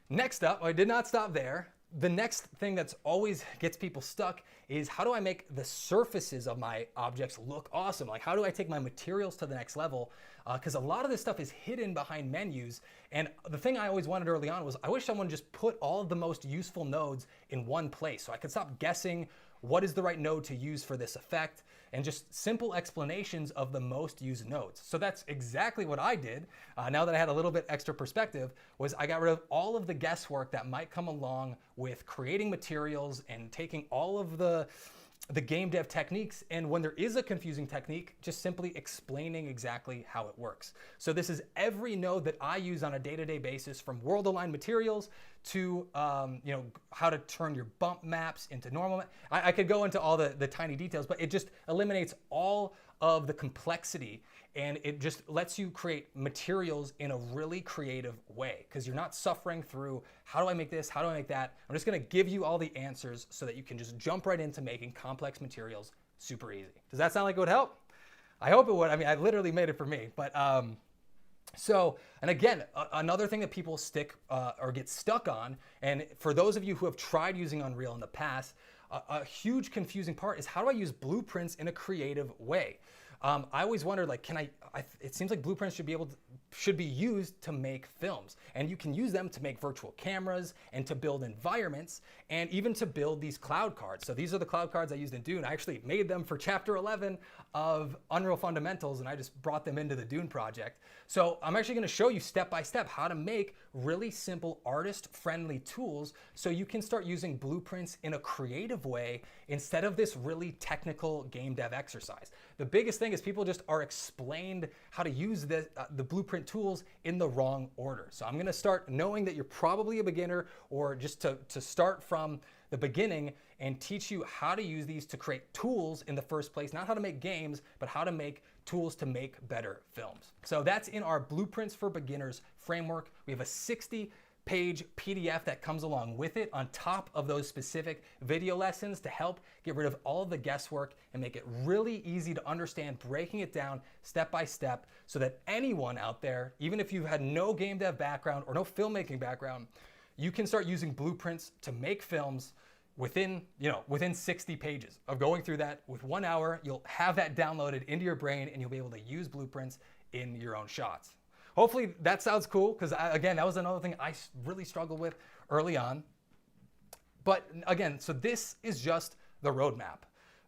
Next up, I did not stop there. The next thing that's always gets people stuck is, how do I make the surfaces of my objects look awesome? Like, how do I take my materials to the next level? Because a lot of this stuff is hidden behind menus. And the thing I always wanted early on was, I wish someone just put all of the most useful nodes in one place so I could stop guessing what is the right node to use for this effect, and just simple explanations of the most used nodes. So that's exactly what I did. Now that I had a little bit extra perspective, was I got rid of all of the guesswork that might come along with creating materials and taking all of the game dev techniques, and when there is a confusing technique, just simply explaining exactly how it works. So this is every node that I use on a day-to-day basis, from world aligned materials to how to turn your bump maps into normal. I could go into all the tiny details, but it just eliminates all of the complexity, and it just lets you create materials in a really creative way, because you're not suffering through, how do I make this, how do I make that? I'm just gonna give you all the answers so that you can just jump right into making complex materials super easy. Does that sound like it would help? I hope it would. I mean, I literally made it for me. But so, and again, another thing that people stick or get stuck on, and for those of you who have tried using Unreal in the past, a huge confusing part is, how do I use blueprints in a creative way? I always wondered, like, it seems like blueprints should be used to make films, and you can use them to make virtual cameras and to build environments and even to build these cloud cards. So these are the cloud cards I used in Dune. I actually made them for chapter 11 of Unreal Fundamentals, and I just brought them into the Dune project. So I'm actually going to show you step by step how to make really simple artist-friendly tools so you can start using blueprints in a creative way instead of this really technical game dev exercise. The biggest thing is people just are explained how to use the blueprint tools in the wrong order. So I'm going to start knowing that you're probably a beginner, or just to start from the beginning and teach you how to use these to create tools in the first place, not how to make games, but how to make tools to make better films. So that's in our Blueprints for Beginners framework. We have a 60-page PDF that comes along with it on top of those specific video lessons to help get rid of all of the guesswork and make it really easy to understand, breaking it down step by step so that anyone out there, even if you've had no game dev background or no filmmaking background, you can start using Blueprints to make films within 60 pages of going through that. With 1 hour, you'll have that downloaded into your brain and you'll be able to use Blueprints in your own shots. Hopefully that sounds cool, because again, that was another thing I really struggled with early on. But again, so this is just the roadmap.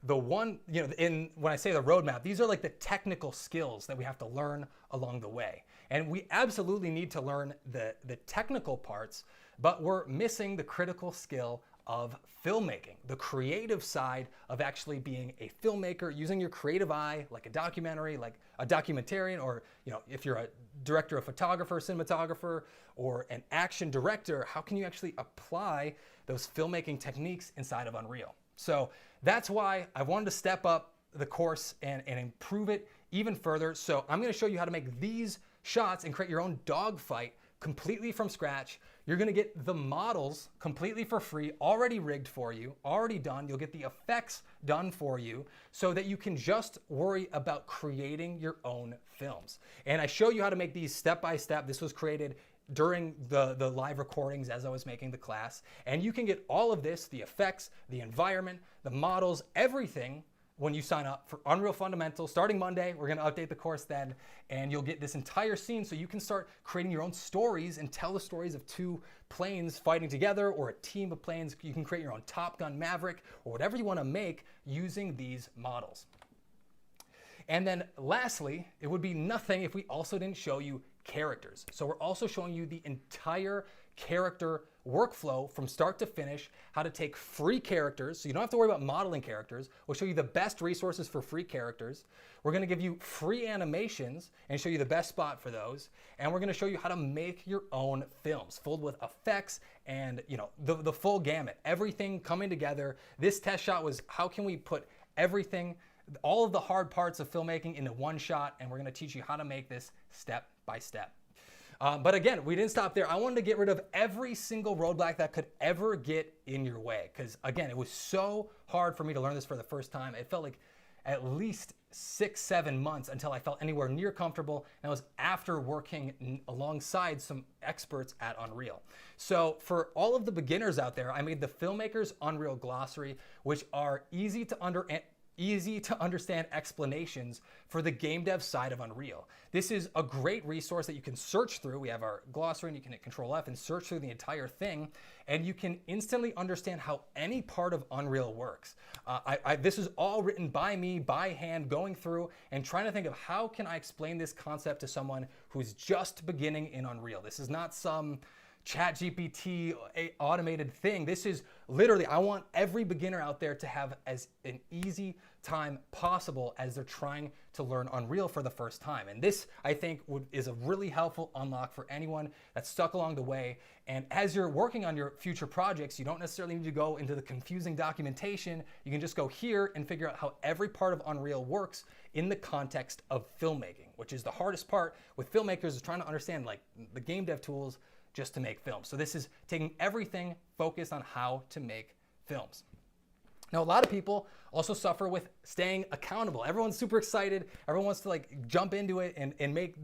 The one, when I say the roadmap, these are like the technical skills that we have to learn along the way. And we absolutely need to learn the technical parts, but we're missing the critical skill of filmmaking, the creative side of actually being a filmmaker, using your creative eye, like a documentary, like a documentarian, or if you're a director, a photographer, cinematographer, or an action director, how can you actually apply those filmmaking techniques inside of Unreal? So that's why I wanted to step up the course and improve it even further. So I'm going to show you how to make these shots and create your own dogfight completely from scratch. You're gonna get the models completely for free, already rigged for you, already done. You'll get the effects done for you so that you can just worry about creating your own films. And I show you how to make these step by step. This was created during the live recordings as I was making the class. And you can get all of this, the effects, the environment, the models, everything, when you sign up for Unreal Fundamentals. Starting Monday, we're gonna update the course then, and you'll get this entire scene so you can start creating your own stories and tell the stories of two planes fighting together, or a team of planes. You can create your own Top Gun Maverick, or whatever you wanna make using these models. And then lastly, it would be nothing if we also didn't show you characters. So we're also showing you the entire character workflow from start to finish, how to take free characters, so you don't have to worry about modeling characters. We'll show you the best resources for free characters. We're gonna give you free animations and show you the best spot for those. And we're gonna show you how to make your own films filled with effects and the full gamut, everything coming together. This test shot was, how can we put everything, all of the hard parts of filmmaking into one shot, and we're gonna teach you how to make this step by step. But again, we didn't stop there. I wanted to get rid of every single roadblock that could ever get in your way. Because again, it was so hard for me to learn this for the first time. It felt like at least 6-7 months until I felt anywhere near comfortable. And that was after working alongside some experts at Unreal. So for all of the beginners out there, I made the Filmmakers Unreal Glossary, which are easy to understand explanations for the game dev side of Unreal. This is a great resource that you can search through. We have our glossary, and you can hit Control F and search through the entire thing, and you can instantly understand how any part of Unreal works. This is all written by me, by hand, going through and trying to think of how can I explain this concept to someone who's just beginning in Unreal. This is not some ChatGPT automated thing. This is literally, I want every beginner out there to have as an easy time possible as they're trying to learn Unreal for the first time. And this, I think, is a really helpful unlock for anyone that's stuck along the way. And as you're working on your future projects, you don't necessarily need to go into the confusing documentation. You can just go here and figure out how every part of Unreal works in the context of filmmaking, which is the hardest part with filmmakers, is trying to understand like the game dev tools just to make films. So this is taking everything focused on how to make films. Now, a lot of people also suffer with staying accountable. Everyone's super excited. Everyone wants to like jump into it and make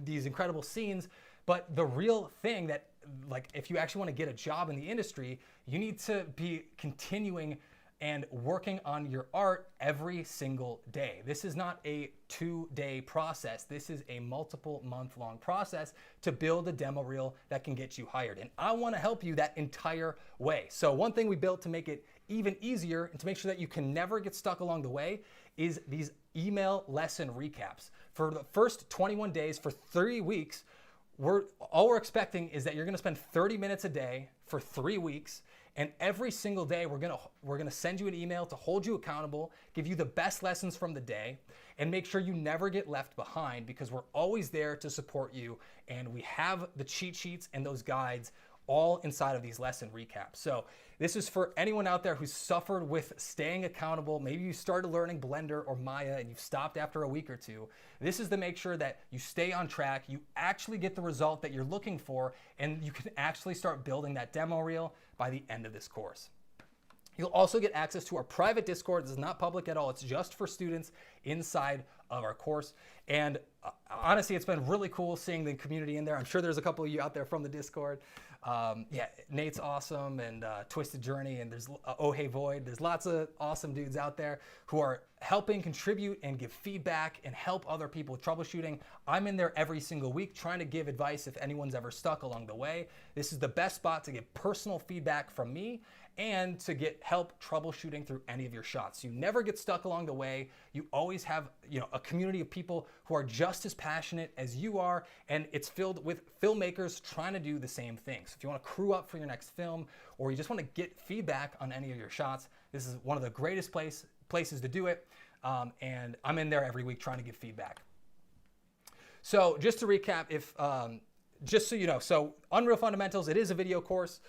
these incredible scenes. But the real thing that, like, if you actually want to get a job in the industry, you need to be continuing and working on your art every single day. This is not a 2-day process. This is a multiple month-long process to build a demo reel that can get you hired. And I want to help you that entire way. So one thing we built to make it even easier and to make sure that you can never get stuck along the way is these email lesson recaps. For the first 21 days, for 3 weeks, all we're expecting is that you're gonna spend 30 minutes a day for 3 weeks. And every single day, we're gonna send you an email to hold you accountable, give you the best lessons from the day, and make sure you never get left behind, because we're always there to support you. And we have the cheat sheets and those guides all inside of these lesson recaps. So this is for anyone out there who's suffered with staying accountable. Maybe you started learning Blender or Maya and you've stopped after a week or two. This is to make sure that you stay on track, you actually get the result that you're looking for, and you can actually start building that demo reel by the end of this course. You'll also get access to our private Discord. This is not public at all. It's just for students inside of our course. And honestly, it's been really cool seeing the community in there. I'm sure there's a couple of you out there from the Discord. Yeah, Nate's awesome, and Twisted Journey, and there's Oh Hey Void. There's lots of awesome dudes out there who are helping contribute and give feedback and help other people with troubleshooting. I'm in there every single week trying to give advice if anyone's ever stuck along the way. This is the best spot to get personal feedback from me and to get help troubleshooting through any of your shots. You never get stuck along the way. You always have, a community of people who are just as passionate as you are, and it's filled with filmmakers trying to do the same thing. So if you want to crew up for your next film, or you just want to get feedback on any of your shots, this is one of the greatest places to do it. And I'm in there every week trying to give feedback. So just to recap, just so you know, so Unreal Fundamentals, it is a video course.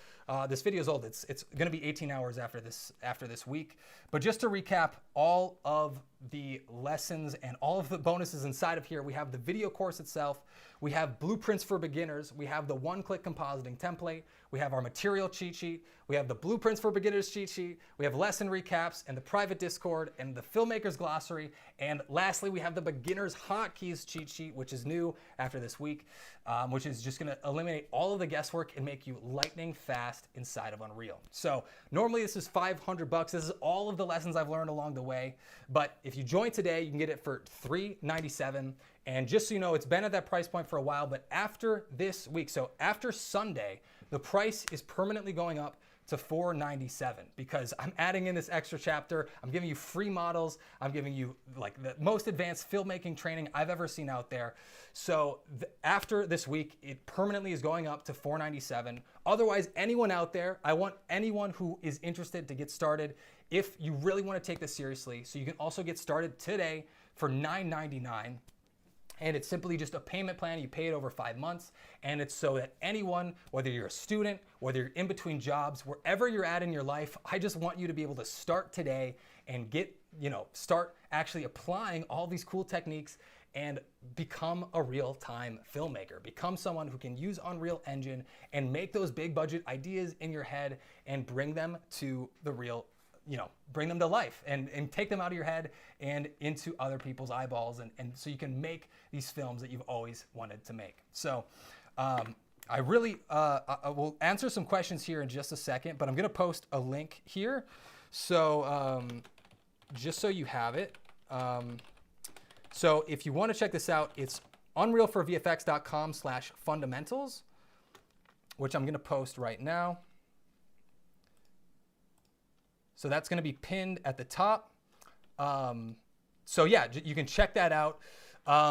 This video is old. It's going to be 18 hours after this week. But just to recap all of the lessons and all of the bonuses inside of here, we have the video course itself. We have blueprints for beginners. We have the one-click compositing template. We have our material cheat sheet. We have the blueprints for beginners cheat sheet. We have lesson recaps and the private Discord and the filmmaker's glossary. And lastly, we have the beginner's hotkeys cheat sheet, which is new after this week, which is just going to eliminate all of the guesswork and make you lightning fast inside of Unreal. So normally this is $500. This is all of the lessons I've learned along the way. But if you join today, you can get it for $397. And just so you know, it's been at that price point for a while, but after this week, so after Sunday, the price is permanently going up to $497 because I'm adding in this extra chapter. I'm giving you free models. I'm giving you like the most advanced filmmaking training I've ever seen out there. So after this week, it permanently is going up to $497. Otherwise, anyone out there, I want anyone who is interested to get started if you really want to take this seriously. So you can also get started today for $999. And it's simply just a payment plan. You pay it over 5 months. And it's so that anyone, whether you're a student, whether you're in between jobs, wherever you're at in your life, I just want you to be able to start today and start actually applying all these cool techniques and become a real-time filmmaker. Become someone who can use Unreal Engine and make those big budget ideas in your head and bring them to the real bring them to life and take them out of your head and into other people's eyeballs. And so you can make these films that you've always wanted to make. So I will answer some questions here in just a second, but I'm going to post a link here. So just so you have it. So if you want to check this out, it's unrealforvfx.com/fundamentals, which I'm going to post right now. So that's going to be pinned at the top. So yeah, you can check that out.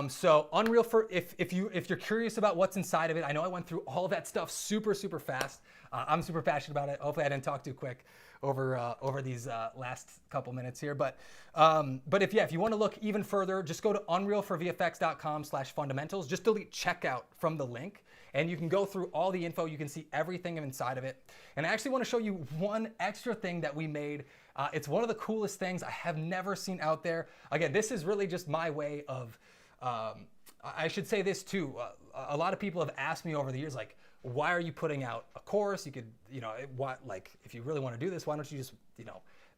So Unreal if you're curious about what's inside of it, I know I went through all of that stuff super fast. I'm super passionate about it. Hopefully I didn't talk too quick over these last couple minutes here. But if you want to look even further, just go to unrealforvfx.com/fundamentals. Just delete checkout from the link. And you can go through all the info. You can see everything inside of it. And I actually want to show you one extra thing that we made. It's one of the coolest things I have never seen out there. Again, this is really just my way of, I should say this too. A lot of people have asked me over the years, like, why are you putting out a course? You could, if you really want to do this, why don't you just,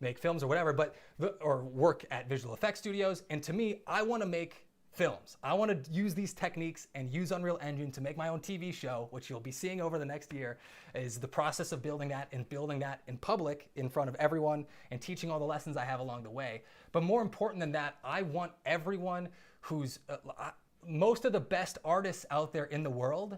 make films or whatever, or work at visual effects studios. And to me, I want to make films. I want to use these techniques and use Unreal Engine to make my own TV show, which you'll be seeing over the next year, is the process of building that in public in front of everyone and teaching all the lessons I have along the way. But more important than that, I want everyone who's, most of the best artists out there in the world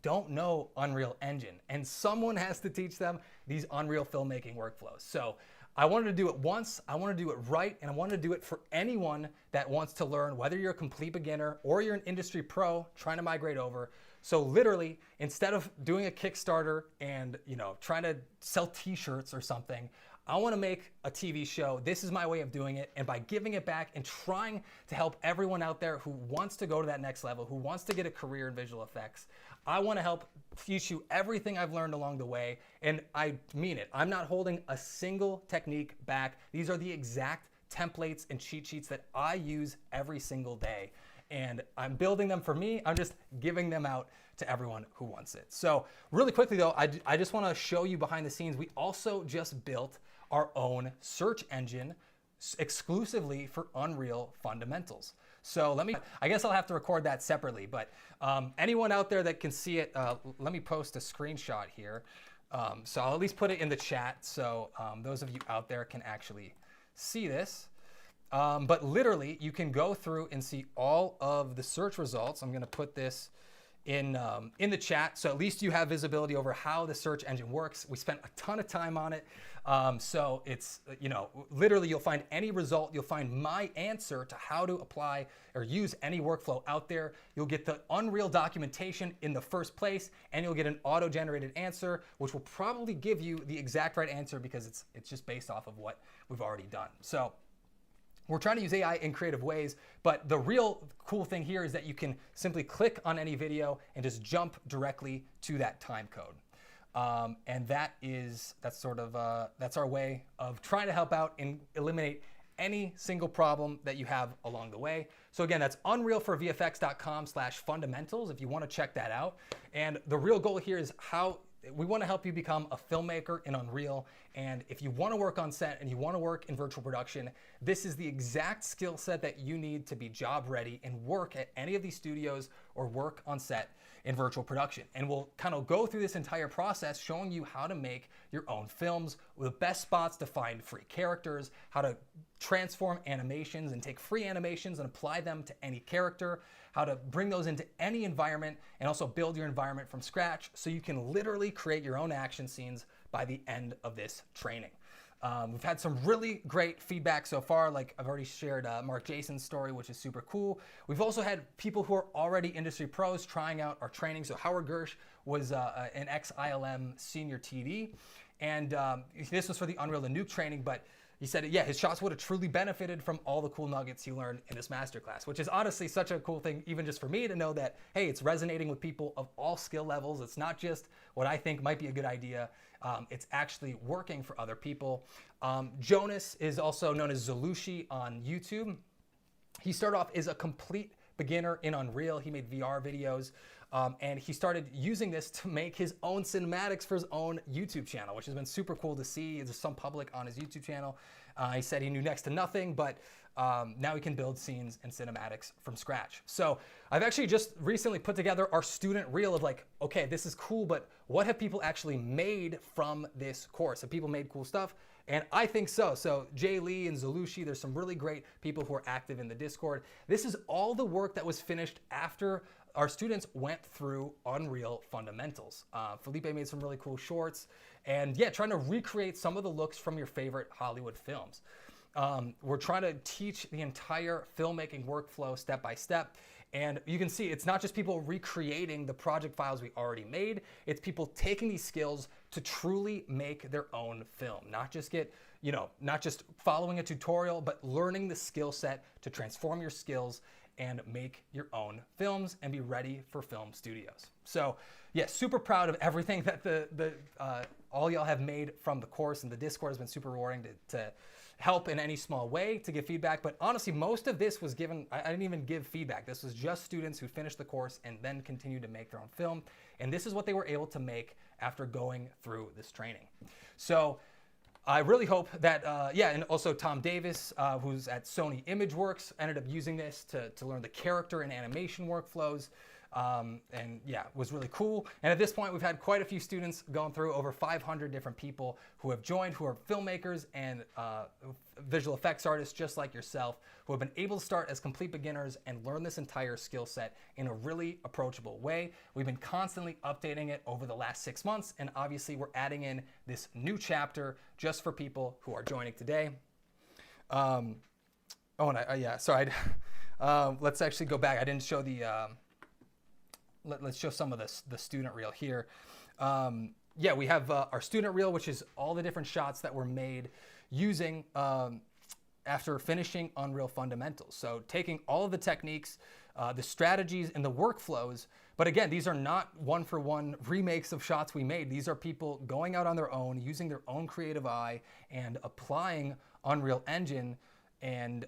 don't know Unreal Engine, and someone has to teach them these Unreal filmmaking workflows. So I wanted to do it once, I want to do it right, and I want to do it for anyone that wants to learn, whether you're a complete beginner or you're an industry pro trying to migrate over. So literally, instead of doing a Kickstarter and trying to sell t-shirts or something, I want to make a TV show. This is my way of doing it. And by giving it back and trying to help everyone out there who wants to go to that next level, who wants to get a career in visual effects, I want to help teach you everything I've learned along the way. And I mean it. I'm not holding a single technique back. These are the exact templates and cheat sheets that I use every single day. And I'm building them for me. I'm just giving them out to everyone who wants it. So really quickly though, I just want to show you behind the scenes. We also just built our own search engine exclusively for Unreal fundamentals. So I guess I'll have to record that separately, but anyone out there that can see it, let me post a screenshot here. So I'll at least put it in the chat so those of you out there can actually see this. But literally, you can go through and see all of the search results. I'm going to put this in the chat, so at least you have visibility over how the search engine works. We spent a ton of time on it. So it's, literally you'll find any result. You'll find my answer to how to apply or use any workflow out there. You'll get the Unreal documentation in the first place, and you'll get an auto-generated answer, which will probably give you the exact right answer because it's just based off of what we've already done. So we're trying to use AI in creative ways, but the real cool thing here is that you can simply click on any video and just jump directly to that time code. And that's our way of trying to help out and eliminate any single problem that you have along the way. So again, that's unrealforvfx.com/fundamentals if you want to check that out. And the real goal here is how we want to help you become a filmmaker in Unreal. And if you want to work on set and you want to work in virtual production, this is the exact skill set that you need to be job ready and work at any of these studios or work on set in virtual production. And we'll kind of go through this entire process showing you how to make your own films, the best spots to find free characters, how to transform animations and take free animations and apply them to any character, how to bring those into any environment, and also build your environment from scratch so you can literally create your own action scenes by the end of this training. We've had some really great feedback so far. Like I've already shared Mark Jason's story, which is super cool. We've also had people who are already industry pros trying out our training. So Howard Gersh was an ex-ILM senior TD, and this was for the Unreal the Nuke training, but he said, yeah, his shots would have truly benefited from all the cool nuggets he learned in this masterclass, which is honestly such a cool thing, even just for me to know that, hey, it's resonating with people of all skill levels. It's not just what I think might be a good idea. It's actually working for other people. Jonas is also known as Zalushi on YouTube. He started off as a complete beginner in Unreal. He made VR videos. And he started using this to make his own cinematics for his own YouTube channel, which has been super cool to see. There's some public on his YouTube channel. He said he knew next to nothing, but now he can build scenes and cinematics from scratch. So I've actually just recently put together our student reel of like, okay, this is cool, but what have people actually made from this course? Have people made cool stuff? And I think so. So Jay Lee and Zalushi, there's some really great people who are active in the Discord. This is all the work that was finished after our students went through Unreal fundamentals. Felipe made some really cool shorts, and yeah, trying to recreate some of the looks from your favorite Hollywood films. We're trying to teach the entire filmmaking workflow step by step. And you can see it's not just people recreating the project files we already made, it's people taking these skills to truly make their own film. Not just not just following a tutorial, but learning the skill set to transform your skills and make your own films and be ready for film studios. So yeah, super proud of everything that all y'all have made from the course, and the Discord has been super rewarding to help in any small way, to give feedback. But honestly, most of this was given, I didn't even give feedback. This was just students who finished the course and then continued to make their own film. And this is what they were able to make after going through this training. So I really hope that, and also Tom Davis, who's at Sony ImageWorks, ended up using this to learn the character and animation workflows. And yeah, it was really cool. And at this point, we've had quite a few students going through, over 500 different people who have joined, who are filmmakers and visual effects artists just like yourself, who have been able to start as complete beginners and learn this entire skill set in a really approachable way. We've been constantly updating it over the last 6 months, and obviously we're adding in this new chapter just for people who are joining today. Let's actually go back. I didn't show the let's show some of the student reel here. yeah, we have our student reel, which is all the different shots that were made using after finishing Unreal Fundamentals. So taking all of the techniques, the strategies, and the workflows. But again, these are not one-for-one remakes of shots we made. These are people going out on their own, using their own creative eye, and applying Unreal Engine, and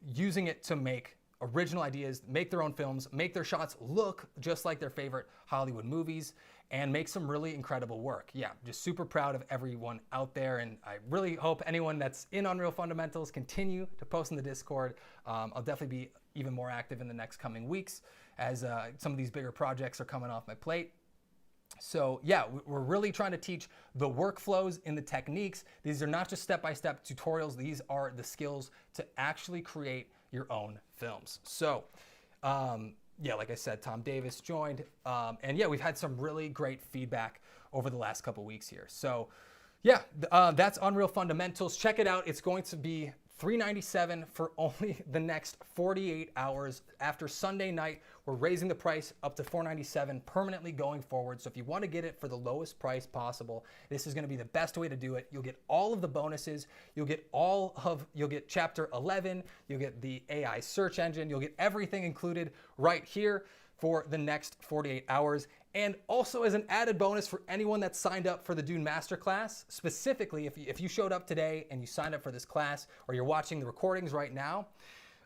using it to make original ideas, make their own films, make their shots look just like their favorite Hollywood movies, and make some really incredible work. Yeah, just super proud of everyone out there, and I really hope anyone that's in Unreal Fundamentals continue to post in the Discord. I'll definitely be even more active in the next coming weeks as some of these bigger projects are coming off my plate. So yeah, we're really trying to teach the workflows and the techniques. These are not just step-by-step tutorials. These are the skills to actually create your own films. So yeah, like I said, Tom Davis joined. And yeah, we've had some really great feedback over the last couple weeks here. So yeah, that's Unreal Fundamentals. Check it out. It's going to be $397 for only the next 48 hours. After Sunday night, we're raising the price up to $497 permanently going forward. So if you want to get it for the lowest price possible, this is going to be the best way to do it. You'll get all of the bonuses. You'll get chapter 11. You'll get the AI search engine. You'll get everything included right here for the next 48 hours. And also as an added bonus for anyone that signed up for the Dune Masterclass, specifically if you showed up today and you signed up for this class, or you're watching the recordings right now,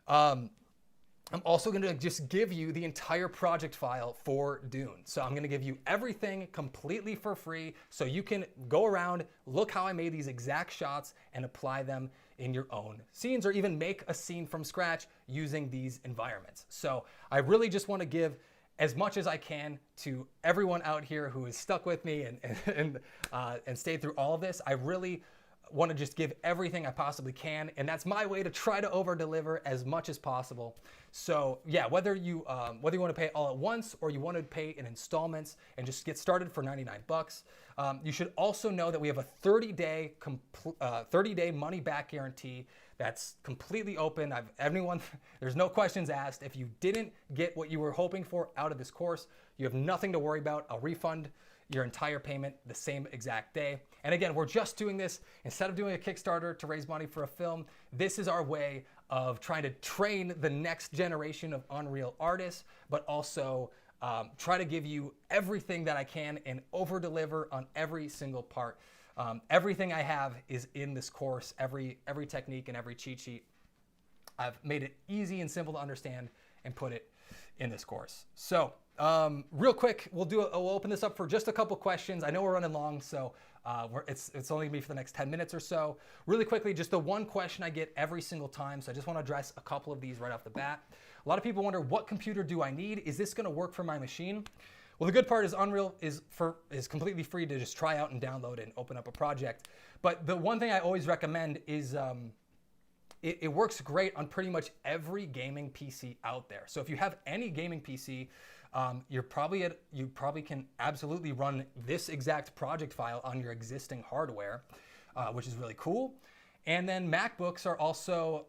I'm also gonna just give you the entire project file for Dune. So I'm gonna give you everything completely for free, so you can go around, look how I made these exact shots, and apply them in your own scenes, or even make a scene from scratch using these environments. So I really just wanna give as much as I can to everyone out here who has stuck with me and stayed through all of this. I really want to just give everything I possibly can, and that's my way to try to over deliver as much as possible. So yeah, whether you want to pay all at once or you want to pay in installments and just get started for 99 bucks, you should also know that we have a 30-day money back guarantee that's completely open. There's no questions asked. If you didn't get what you were hoping for out of this course, you have nothing to worry about. I'll refund your entire payment the same exact day. And again, we're just doing this instead of doing a Kickstarter to raise money for a film. This is our way of trying to train the next generation of Unreal artists, but also try to give you everything that I can and over deliver on every single part. Everything I have is in this course, every technique and every cheat sheet. I've made it easy and simple to understand and put it in this course. So real quick, we'll open this up for just a couple questions. I know we're running long, so it's only gonna be for the next 10 minutes or so. Really quickly, just the one question I get every single time, so I just wanna address a couple of these right off the bat. A lot of people wonder, what computer do I need? Is this gonna work for my machine? Well, the good part is Unreal is completely free to just try out and download and open up a project. But the one thing I always recommend is it works great on pretty much every gaming PC out there. So if you have any gaming PC, you probably can absolutely run this exact project file on your existing hardware, which is really cool. And then MacBooks are also,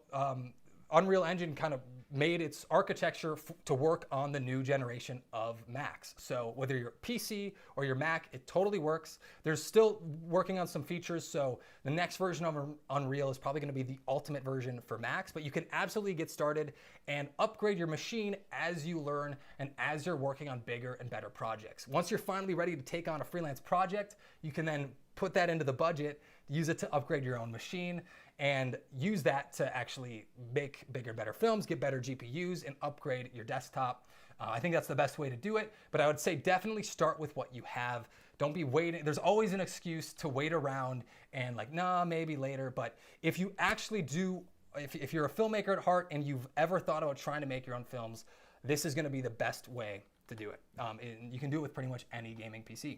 Unreal Engine kind of made its architecture to work on the new generation of Macs. So whether you're PC or your Mac, it totally works. There's still working on some features, so the next version of Unreal is probably going to be the ultimate version for Macs, but you can absolutely get started and upgrade your machine as you learn and as you're working on bigger and better projects. Once you're finally ready to take on a freelance project, you can then put that into the budget, use it to upgrade your own machine, and use that to actually make bigger, better films, get better GPUs, and upgrade your desktop. I think that's the best way to do it, but I would say definitely start with what you have. Don't be waiting. There's always an excuse to wait around and like, nah, maybe later. But if you actually do, if you're a filmmaker at heart and you've ever thought about trying to make your own films, this is gonna be the best way to do it. And you can do it with pretty much any gaming PC.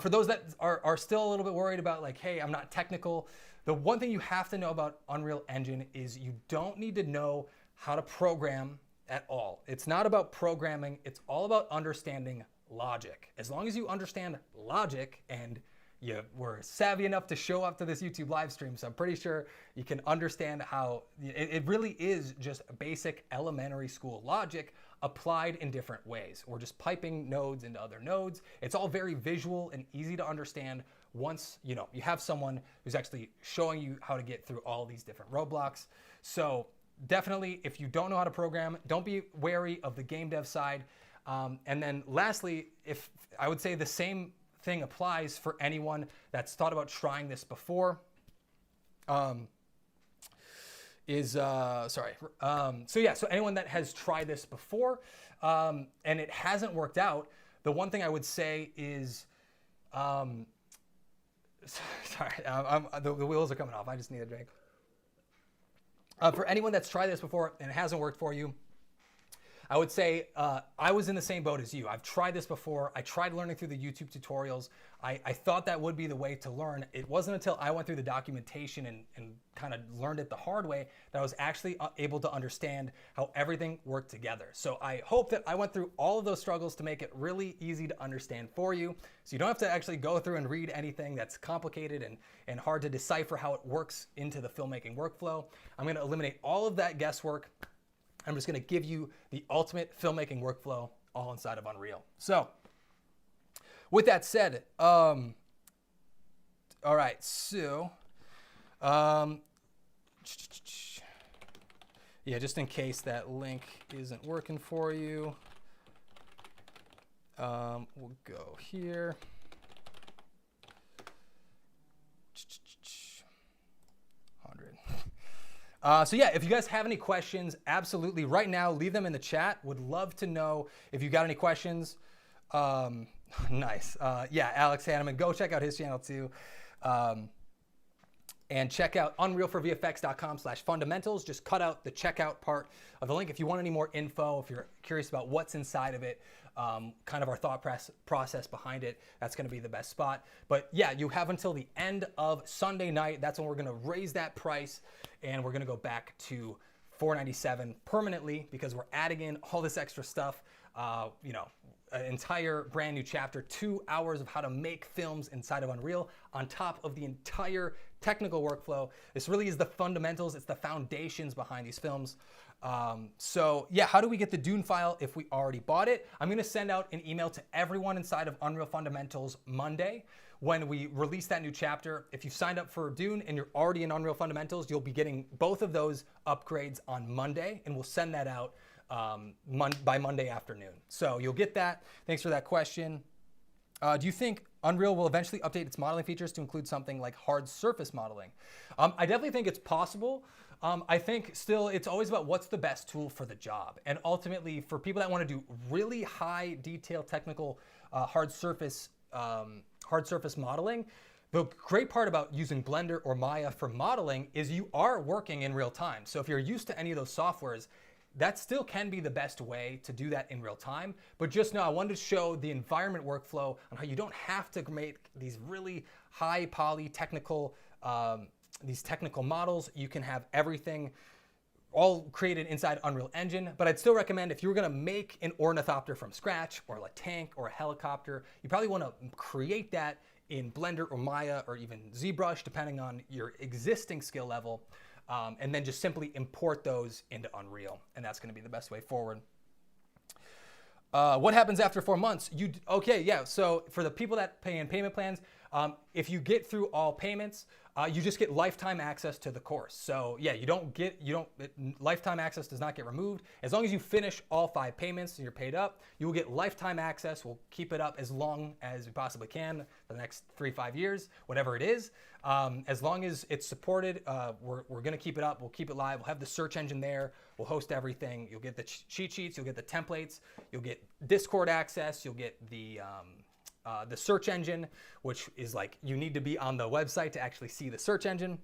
For those that are still a little bit worried about like, hey, I'm not technical, the one thing you have to know about Unreal Engine is you don't need to know how to program at all. It's not about programming, it's all about understanding logic. As long as you understand logic and you were savvy enough to show up to this YouTube live stream. So I'm pretty sure you can understand how it really is just basic elementary school logic applied in different ways. We're just piping nodes into other nodes. It's all very visual and easy to understand once you have someone who's actually showing you how to get through all these different roadblocks. So definitely, if you don't know how to program, don't be wary of the game dev side. And then lastly, if I would say the same thing applies for anyone that's thought about trying this before. So anyone that has tried this before and it hasn't worked out, the one thing I would say is, the wheels are coming off. I just need a drink. For anyone that's tried this before and it hasn't worked for you, I would say I was in the same boat as you. I've tried this before. I tried learning through the YouTube tutorials. I thought that would be the way to learn. It wasn't until I went through the documentation and kind of learned it the hard way that I was actually able to understand how everything worked together. So I hope that I went through all of those struggles to make it really easy to understand for you. So you don't have to actually go through and read anything that's complicated and hard to decipher how it works into the filmmaking workflow. I'm going to eliminate all of that guesswork. I'm just going to give you the ultimate filmmaking workflow all inside of Unreal. So with that said, all right, so yeah, just in case that link isn't working for you, we'll go here. So yeah, if you guys have any questions, absolutely right now, leave them in the chat. Would love to know if you got any questions. Nice. Yeah, Alex Hanneman, go check out his channel too. And check out unrealforvfx.com/fundamentals. Just cut out the checkout part of the link. If you want any more info, if you're curious about what's inside of it, kind of our thought process behind it, that's going to be the best spot. But yeah, you have until the end of Sunday night. That's when we're going to raise that price and we're going to go back to $497 permanently because we're adding in all this extra stuff. An entire brand new chapter, 2 hours of how to make films inside of Unreal on top of the entire technical workflow. This really is the fundamentals. It's the foundations behind these films. So yeah, how do we get the Dune file if we already bought it? I'm going to send out an email to everyone inside of Unreal Fundamentals Monday when we release that new chapter. If you signed up for Dune and you're already in Unreal Fundamentals, you'll be getting both of those upgrades on Monday, and we'll send that out by Monday afternoon. So you'll get that. Thanks for that question. Do you think Unreal will eventually update its modeling features to include something like hard surface modeling? I definitely think it's possible. I think still it's always about what's the best tool for the job. And ultimately for people that want to do really high detail technical hard surface modeling, the great part about using Blender or Maya for modeling is you are working in real time. So if you're used to any of those softwares, that still can be the best way to do that in real time. But just now, I wanted to show the environment workflow on how you don't have to make these really high poly technical, these technical models. You can have everything all created inside Unreal Engine. But I'd still recommend if you were gonna make an ornithopter from scratch or a tank or a helicopter, you probably wanna create that in Blender or Maya or even ZBrush, depending on your existing skill level. And then just simply import those into Unreal. And that's gonna be the best way forward. What happens after 4 months? Okay, yeah, so for the people that pay in payment plans, if you get through all payments, you just get lifetime access to the course. So yeah, lifetime access does not get removed. As long as you finish all 5 payments and you're paid up, you will get lifetime access. We'll keep it up as long as we possibly can for the next 3-5 years, whatever it is. As long as it's supported, we're gonna keep it up. We'll keep it live. We'll have the search engine there. We'll host everything. You'll get the cheat sheets. You'll get the templates. You'll get Discord access. You'll get the search engine, which is like you need to be on the website to actually see the search engine.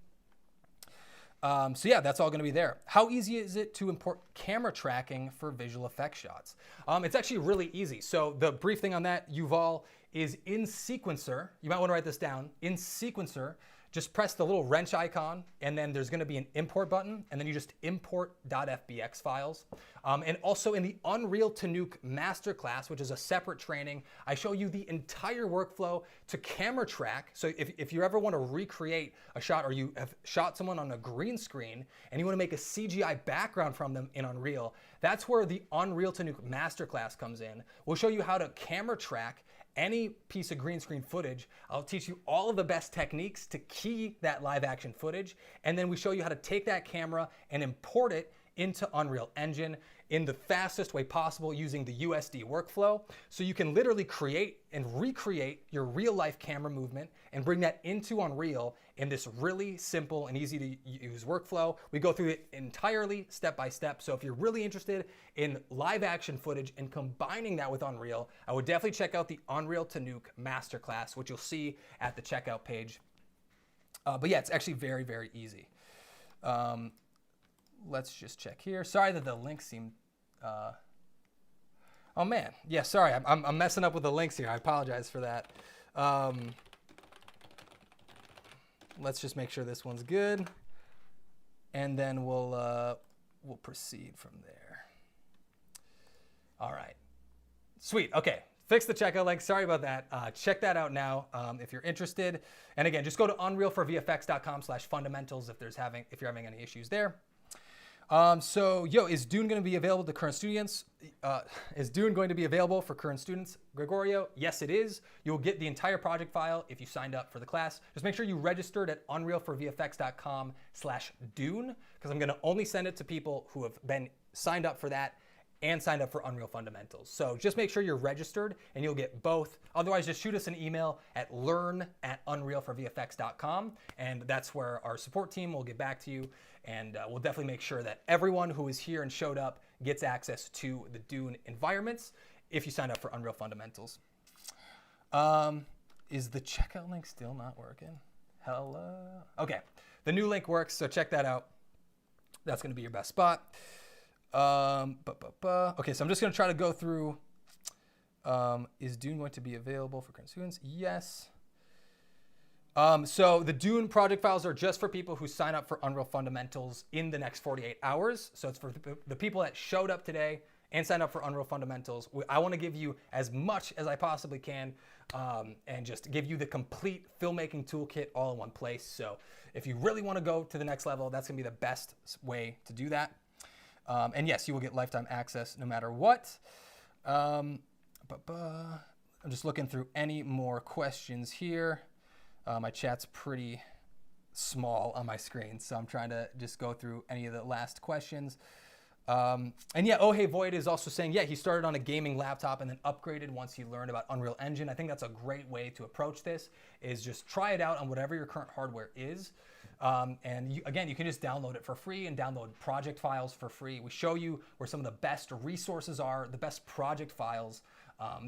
So yeah, that's all going to be there. How easy is it to import camera tracking for visual effects shots? It's actually really easy. So the brief thing on that, Yuval, is in Sequencer. You might want to write this down. In Sequencer, just press the little wrench icon, and then there's gonna be an import button, and then you just import .fbx files. And also in the Unreal to Nuke Masterclass, which is a separate training, I show you the entire workflow to camera track. So if you ever wanna recreate a shot, or you have shot someone on a green screen, and you wanna make a CGI background from them in Unreal, that's where the Unreal to Nuke Masterclass comes in. We'll show you how to camera track any piece of green screen footage. I'll teach you all of the best techniques to key that live action footage. And then we show you how to take that camera and import it into Unreal Engine in the fastest way possible using the USD workflow. So you can literally create and recreate your real life camera movement and bring that into Unreal in this really simple and easy to use workflow. We go through it entirely step by step. So if you're really interested in live action footage and combining that with Unreal, I would definitely check out the Unreal to Nuke Masterclass, which you'll see at the checkout page. But yeah, it's actually very, very easy. Let's just check here. Sorry that the links seem, oh man, yeah, sorry, I'm messing up with the links here. I apologize for that. Let's just make sure this one's good, and then we'll proceed from there. All right, sweet, okay. Fix the checkout link, sorry about that. Check that out now if you're interested. And again, just go to unrealforvfx.com/fundamentals if you're having any issues there. So, is Dune going to be available to current students? Is Dune going to be available for current students, Gregorio? Yes, it is. You'll get the entire project file if you signed up for the class. Just make sure you registered at unrealforvfx.com/Dune, because I'm going to only send it to people who have been signed up for that and signed up for Unreal Fundamentals. So just make sure you're registered and you'll get both. Otherwise, just shoot us an email at learn@unrealforvfx.com, and that's where our support team will get back to you. And we'll definitely make sure that everyone who is here and showed up gets access to the Dune environments if you sign up for Unreal Fundamentals. Is the checkout link still not working? Hello? Okay, the new link works, so check that out. That's gonna be your best spot. Okay, so I'm just gonna try to go through, is Dune going to be available for current students? Yes. So the Dune project files are just for people who sign up for Unreal Fundamentals in the next 48 hours. So it's for the people that showed up today and signed up for Unreal Fundamentals. I want to give you as much as I possibly can and just give you the complete filmmaking toolkit all in one place. So if you really want to go to the next level, that's going to be the best way to do that. And yes, you will get lifetime access no matter what. I'm just looking through any more questions here. My chat's pretty small on my screen, so I'm trying to just go through any of the last questions. And yeah, Oh Hey Void is also saying, yeah, he started on a gaming laptop and then upgraded once he learned about Unreal Engine. I think that's a great way to approach this, is just try it out on whatever your current hardware is. And again, you can just download it for free and download project files for free. We show you where some of the best resources are, the best project files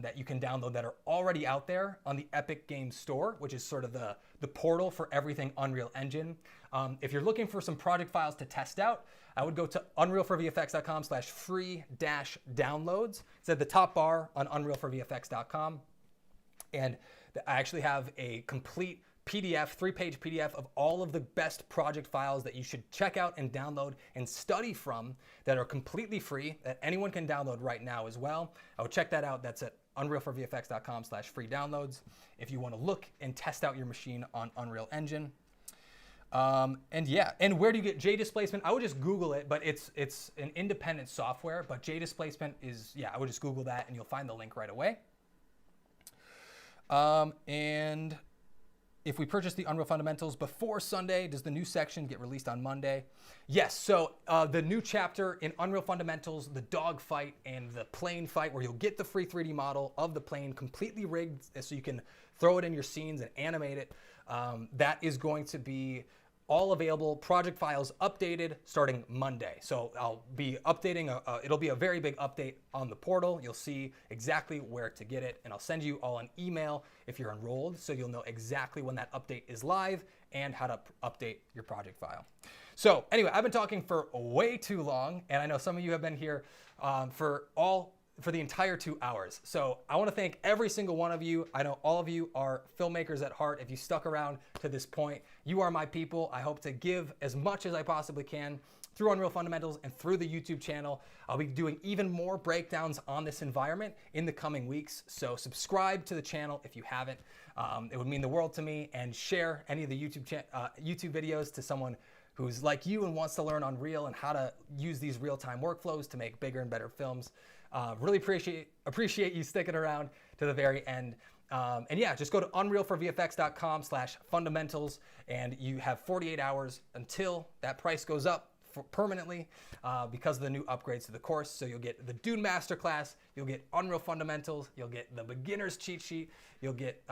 that you can download that are already out there on the Epic Games Store, which is sort of the portal for everything Unreal Engine. If you're looking for some project files to test out, I would go to unrealforvfx.com/free-downloads. It's at the top bar on unrealforvfx.com. And I actually have a complete PDF, 3-page PDF of all of the best project files that you should check out and download and study from that are completely free, that anyone can download right now as well. I would check that out. That's at unrealforvfx.com/free-downloads if you want to look and test out your machine on Unreal Engine. And yeah, and where do you get JDisplacement? I would just Google it, but it's an independent software, but JDisplacement is, yeah, I would just Google that and you'll find the link right away. And if we purchase the Unreal Fundamentals before Sunday, does the new section get released on Monday? Yes, so the new chapter in Unreal Fundamentals, the dog fight and the plane fight, where you'll get the free 3D model of the plane completely rigged so you can throw it in your scenes and animate it. That is going to be all available, project files updated starting Monday. So I'll be updating, it'll be a very big update on the portal. You'll see exactly where to get it, and I'll send you all an email if you're enrolled, so you'll know exactly when that update is live and how to update your project file. So anyway, I've been talking for way too long, and I know some of you have been here for all for the entire 2 hours. So I want to thank every single one of you. I know all of you are filmmakers at heart. If you stuck around to this point, you are my people. I hope to give as much as I possibly can through Unreal Fundamentals and through the YouTube channel. I'll be doing even more breakdowns on this environment in the coming weeks. So subscribe to the channel if you haven't. It would mean the world to me, and share any of the YouTube videos to someone who's like you and wants to learn Unreal and how to use these real-time workflows to make bigger and better films. Really appreciate you sticking around to the very end. And yeah, just go to unrealforvfx.com/fundamentals, and you have 48 hours until that price goes up permanently because of the new upgrades to the course. So you'll get the Dune Masterclass, you'll get Unreal Fundamentals, you'll get the beginner's cheat sheet, you'll get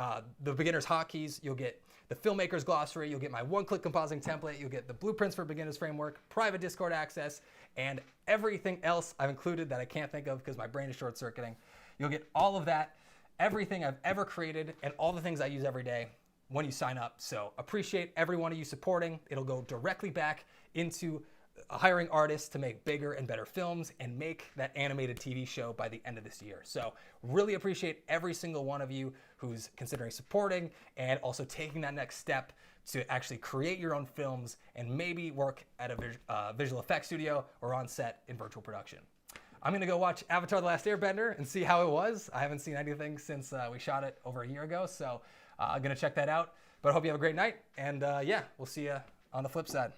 the beginner's hotkeys, you'll get the filmmaker's glossary, you'll get my one-click compositing template, you'll get the blueprints for beginners framework, private Discord access, and everything else I've included that I can't think of because my brain is short-circuiting. You'll get all of that, everything I've ever created, and all the things I use every day when you sign up. So appreciate every one of you supporting. It'll go directly back into hiring artists to make bigger and better films and make that animated TV show by the end of this year. So really appreciate every single one of you who's considering supporting and also taking that next step to actually create your own films and maybe work at a visual effects studio or on set in virtual production. I'm gonna go watch Avatar: The Last Airbender and see how it was. I haven't seen anything since we shot it over a year ago, so I'm gonna check that out. But I hope you have a great night, and yeah, we'll see you on the flip side.